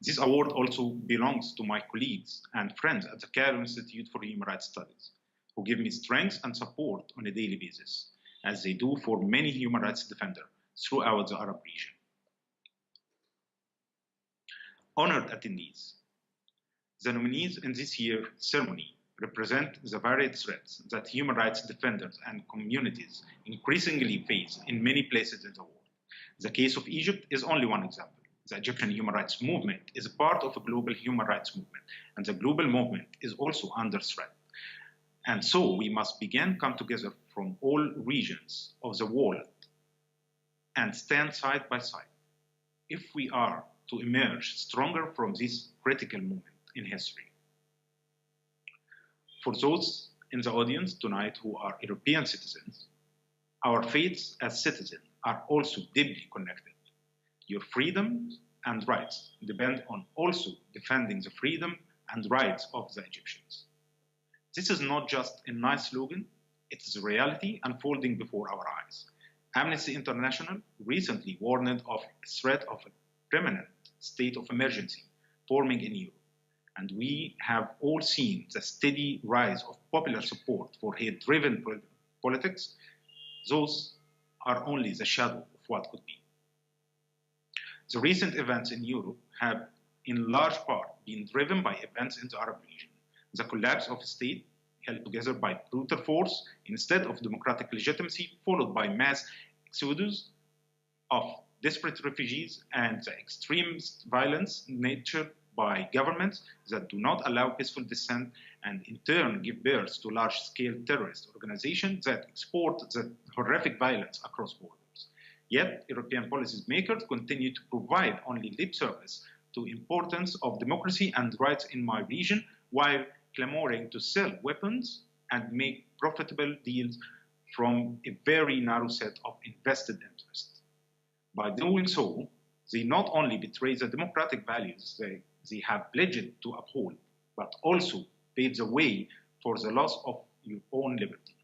This award also belongs to my colleagues and friends at the Cairo Institute for Human Rights Studies, who give me strength and support on a daily basis, as they do for many human rights defenders throughout the Arab region. Honored attendees, the nominees in this year's ceremony represent the varied threats that human rights defenders and communities increasingly face in many places in the world. The case of Egypt is only one example. The Egyptian human rights movement is a part of a global human rights movement, and the global movement is also under threat. And so we must come together from all regions of the world and stand side by side if we are to emerge stronger from this critical moment in history. For those in the audience tonight who are European citizens, our fates as citizens are also deeply connected. Your freedoms and rights depend on also defending the freedom and rights of the Egyptians. This is not just a nice slogan, it is a reality unfolding before our eyes. Amnesty International recently warned of a threat of a permanent state of emergency forming in Europe, and we have all seen the steady rise of popular support for hate-driven politics. Those are only the shadow of what could be. The recent events in Europe have in large part been driven by events in the Arab region. The collapse of a state held together by brutal force instead of democratic legitimacy, followed by mass exodus of desperate refugees and the extremist violence nurtured by governments that do not allow peaceful dissent and in turn give birth to large-scale terrorist organizations that export the horrific violence across borders. Yet, European policymakers continue to provide only lip service to the importance of democracy and rights in my region while clamoring to sell weapons and make profitable deals from a very narrow set of invested interests. By doing so, they not only betray the democratic values they have pledged to uphold, but also pave the way for the loss of your own liberty.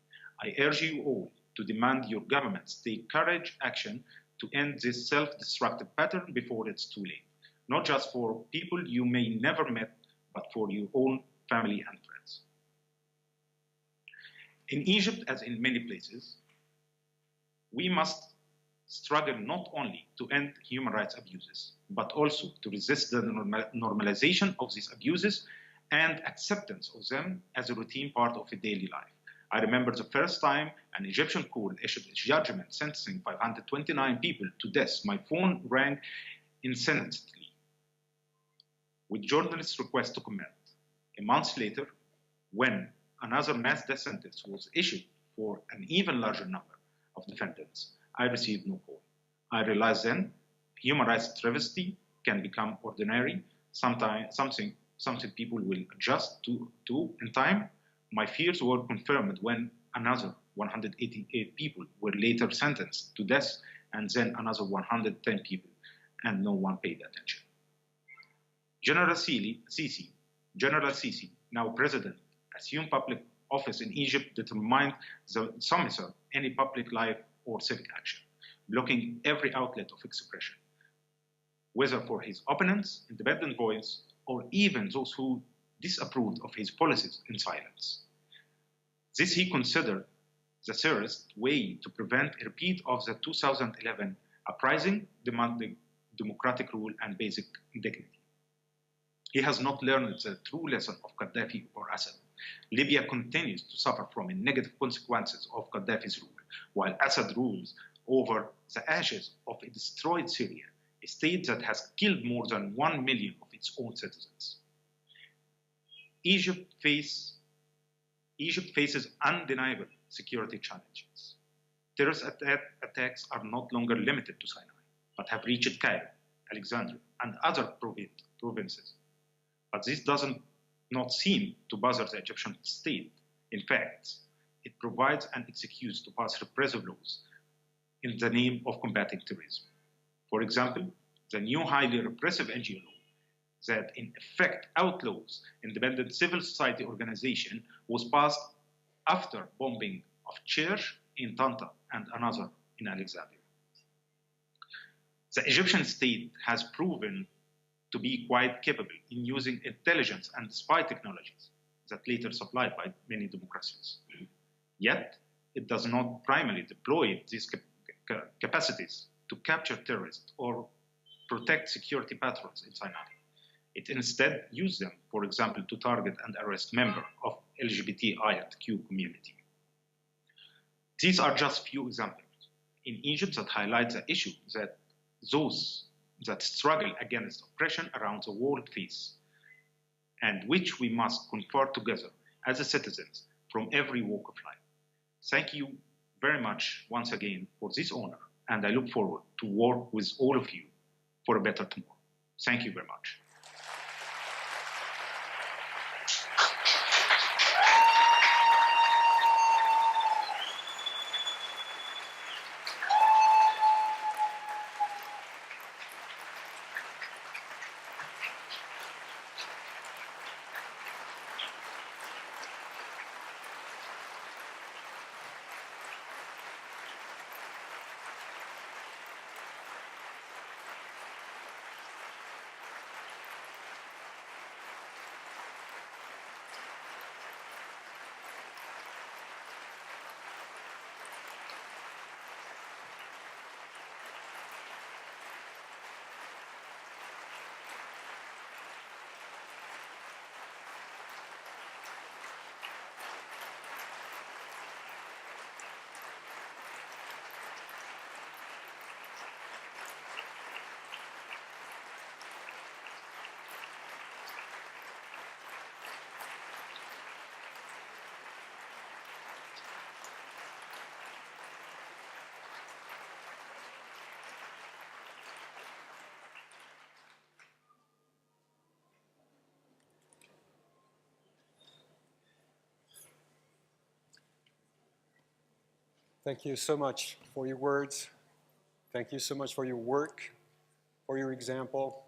I urge you all to demand your governments take courageous action to end this self-destructive pattern before it's too late, not just for people you may never met, but for your own family and friends. In Egypt, as in many places, we must struggle not only to end human rights abuses, but also to resist the normalization of these abuses and acceptance of them as a routine part of a daily life. I remember the first time an Egyptian court issued its judgment sentencing 529 people to death. My phone rang incessantly with journalists' requests to comment. A month later, when another mass death sentence was issued for an even larger number of defendants, I received no call. I realized then human rights travesty can become ordinary, something people will adjust to in time. My fears were confirmed when another 188 people were later sentenced to death, and then another 110 people, and no one paid attention. General Sisi, now president, assumed public office in Egypt determined the summit of any public life or civic action, blocking every outlet of expression, whether for his opponents, independent voice, or even those who disapproved of his policies in silence. This he considered the surest way to prevent a repeat of the 2011 uprising, demanding democratic rule, and basic dignity. He has not learned the true lesson of Gaddafi or Assad. Libya continues to suffer from the negative consequences of Gaddafi's rule, while Assad rules over the ashes of a destroyed Syria, a state that has killed more than 1 million of its own citizens. Egypt faces undeniable security challenges. Terrorist attacks are not longer limited to Sinai, but have reached Cairo, Alexandria, and other provinces. But this doesn't not seem to bother the Egyptian state. In fact, it provides an excuse to pass repressive laws in the name of combating terrorism. For example, the new highly repressive NGO law that in effect outlaws independent civil society organization was passed after bombing of church in Tanta and another in Alexandria. The Egyptian state has proven to be quite capable in using intelligence and spy technologies that later supplied by many democracies. Yet, it does not primarily deploy these capacities to capture terrorists or protect security patrols in Sinai. It instead used them, for example, to target and arrest members of LGBTIQ community. These are just few examples in Egypt that highlight the issue that those that struggle against oppression around the world face, and which we must confront together as citizens from every walk of life. Thank you very much once again for this honor, and I look forward to work with all of you for a better tomorrow. Thank you very much. Thank you so much for your words. Thank you so much for your work, for your example.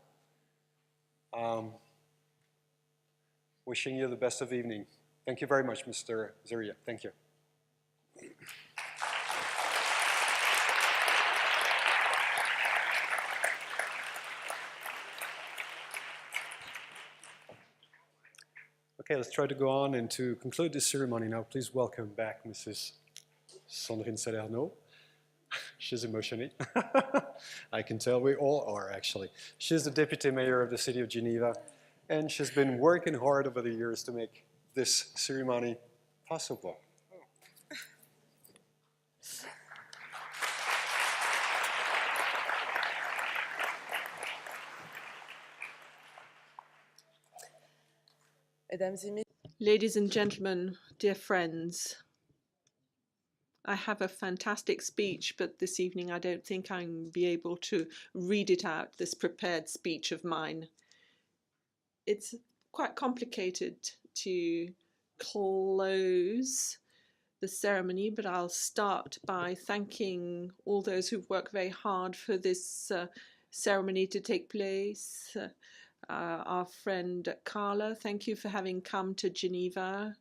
Wishing you the best of evening. Thank you very much, Mr. Zeria. Thank you. Okay, let's try to go on and to conclude this ceremony now. Please welcome back Mrs. Sandrine Salerno. She's emotional. I can tell we all are, actually. She's the deputy mayor of the city of Geneva, and she's been working hard over the years to make this ceremony possible. Ladies and gentlemen, dear friends, I have a fantastic speech, but this evening I don't think I'll be able to read it out, this prepared speech of mine. It's quite complicated to close the ceremony, but I'll start by thanking all those who've worked very hard for this ceremony to take place. Our friend Carla, thank you for having come to Geneva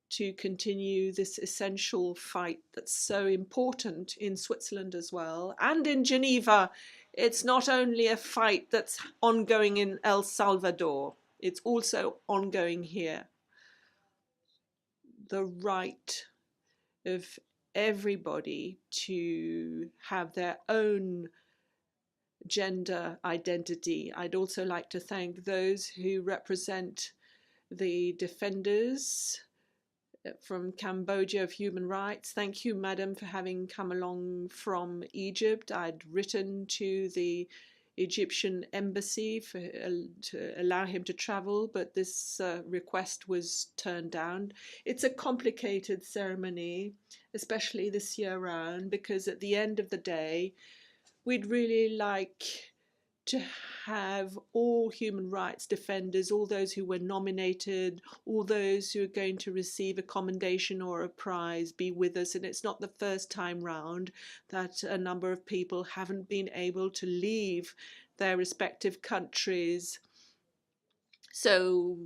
to continue this essential fight that's so important in Switzerland as well. And in Geneva, it's not only a fight that's ongoing in El Salvador, it's also ongoing here. The right of everybody to have their own gender identity. I'd also like to thank those who represent the defenders from Cambodia of human rights. Thank you, madam, for having come along from Egypt. I'd written to the Egyptian embassy to allow him to travel, but this request was turned down. It's a complicated ceremony, especially this year round, because at the end of the day, we'd really like to have all human rights defenders, all those who were nominated, all those who are going to receive a commendation or a prize be with us. And it's not the first time round that a number of people haven't been able to leave their respective countries. So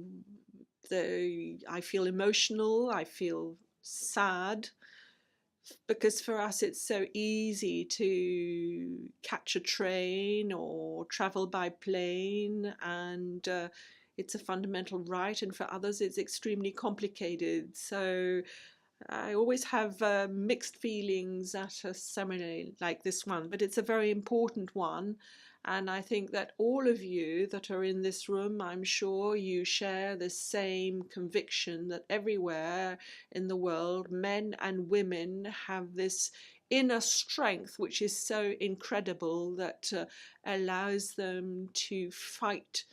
I feel emotional, I feel sad, because for us it's so easy to catch a train or travel by plane, and it's a fundamental right, and for others it's extremely complicated. So I always have mixed feelings at a ceremony like this one, but it's a very important one. And I think that all of you that are in this room, I'm sure you share the same conviction that everywhere in the world, men and women have this inner strength, which is so incredible, that allows them to fight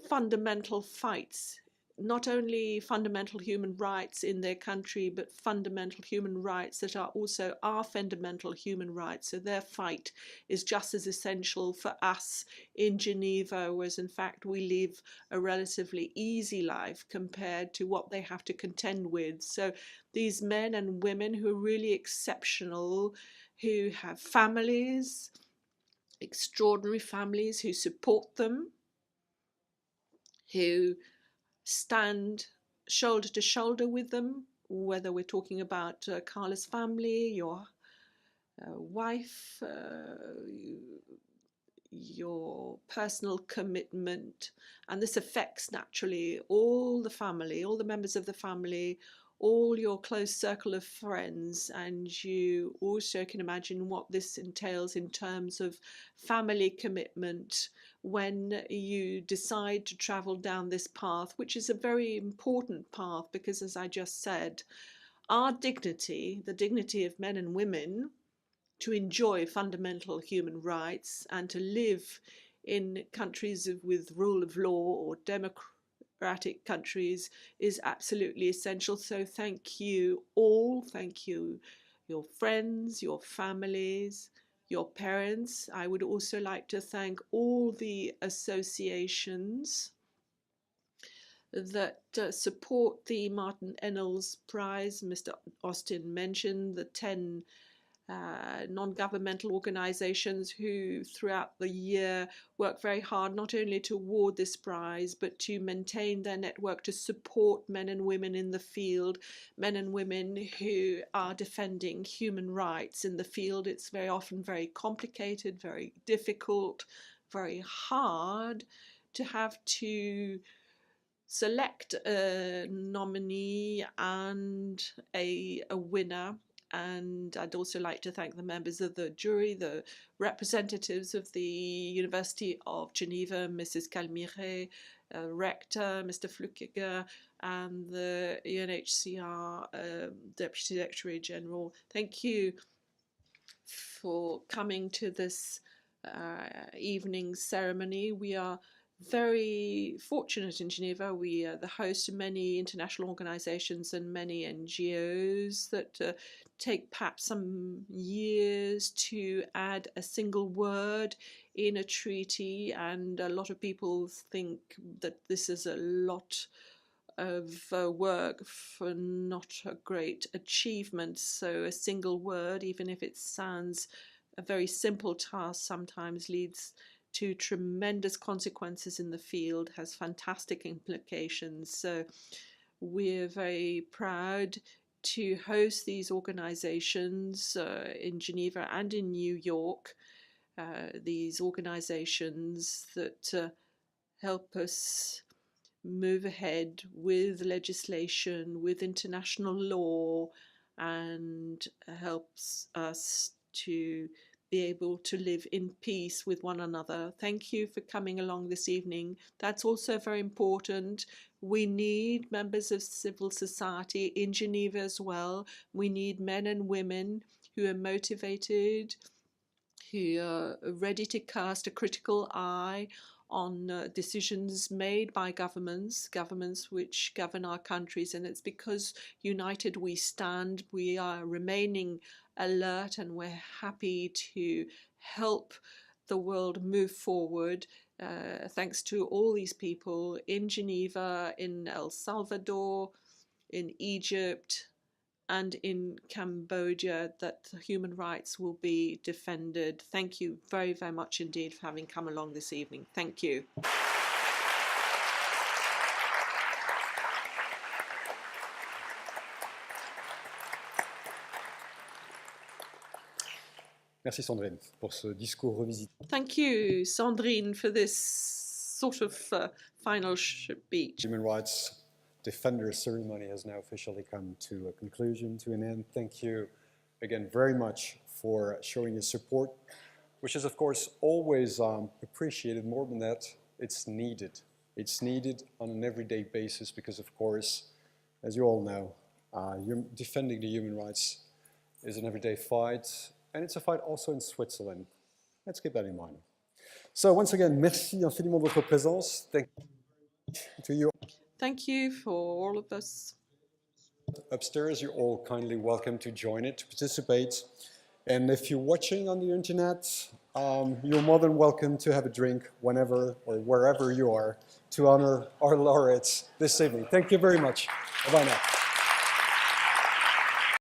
fundamental fights, not only fundamental human rights in their country, but fundamental human rights that are also our fundamental human rights. So their fight is just as essential for us in Geneva, whereas in fact we live a relatively easy life compared to what they have to contend with. So these men and women who are really exceptional, who have families, extraordinary families who support them, who stand shoulder to shoulder with them, whether we're talking about Carla's family, your wife, your personal commitment, and this affects naturally all the family, all the members of the family, all your close circle of friends, and you also can imagine what this entails in terms of family commitment when you decide to travel down this path, which is a very important path, because as I just said, our dignity, the dignity of men and women to enjoy fundamental human rights and to live in countries with rule of law or democratic countries is absolutely essential. So thank you all, thank you, your friends, your families, your parents. I would also like to thank all the associations that support the Martin Ennals Prize. Mr. Austin mentioned the 10 non-governmental organizations who throughout the year work very hard not only to award this prize but to maintain their network to support men and women in the field, men and women who are defending human rights in the field. It's very often very complicated, very difficult, very hard to have to select a nominee and a winner. And I'd also like to thank the members of the jury, the representatives of the University of Geneva, Mrs. Calmire, Rector, Mr. Flukiger, and the UNHCR Deputy Secretary General. Thank you for coming to this evening ceremony. We are very fortunate in Geneva. We are the host of many international organizations and many NGOs that take perhaps some years to add a single word in a treaty, and a lot of people think that this is a lot of work for not a great achievement. So a single word, even if it sounds a very simple task, sometimes leads to tremendous consequences in the field, has fantastic implications. So we're very proud to host these organizations in Geneva and in New York, these organizations that help us move ahead with legislation, with international law, and helps us to be able to live in peace with one another. Thank you for coming along this evening. That's also very important. We need members of civil society in Geneva as well. We need men and women who are motivated, who are ready to cast a critical eye on decisions made by governments which govern our countries. And it's because united we stand. We are remaining alert, and we're happy to help the world move forward, thanks to all these people in Geneva, in El Salvador, in Egypt, and in Cambodia, that human rights will be defended. Thank you very, very much indeed for having come along this evening. Thank you. Merci Sandrine pour ce discours revisité. Thank you, Sandrine, for this sort of final speech. Human Rights Defender Ceremony has now officially come to a conclusion, to an end. Thank you again very much for showing your support, which is of course always appreciated. More than that, it's needed. It's needed on an everyday basis because of course, as you all know, defending the human rights is an everyday fight, and it's a fight also in Switzerland. Let's keep that in mind. So once again, merci infiniment de votre présence. Thank you to you. Thank you for all of us. Upstairs, you're all kindly welcome to join it, to participate. And if you're watching on the internet, you're more than welcome to have a drink whenever or wherever you are to honor our laureates this evening. Thank you very much. Bye-bye now.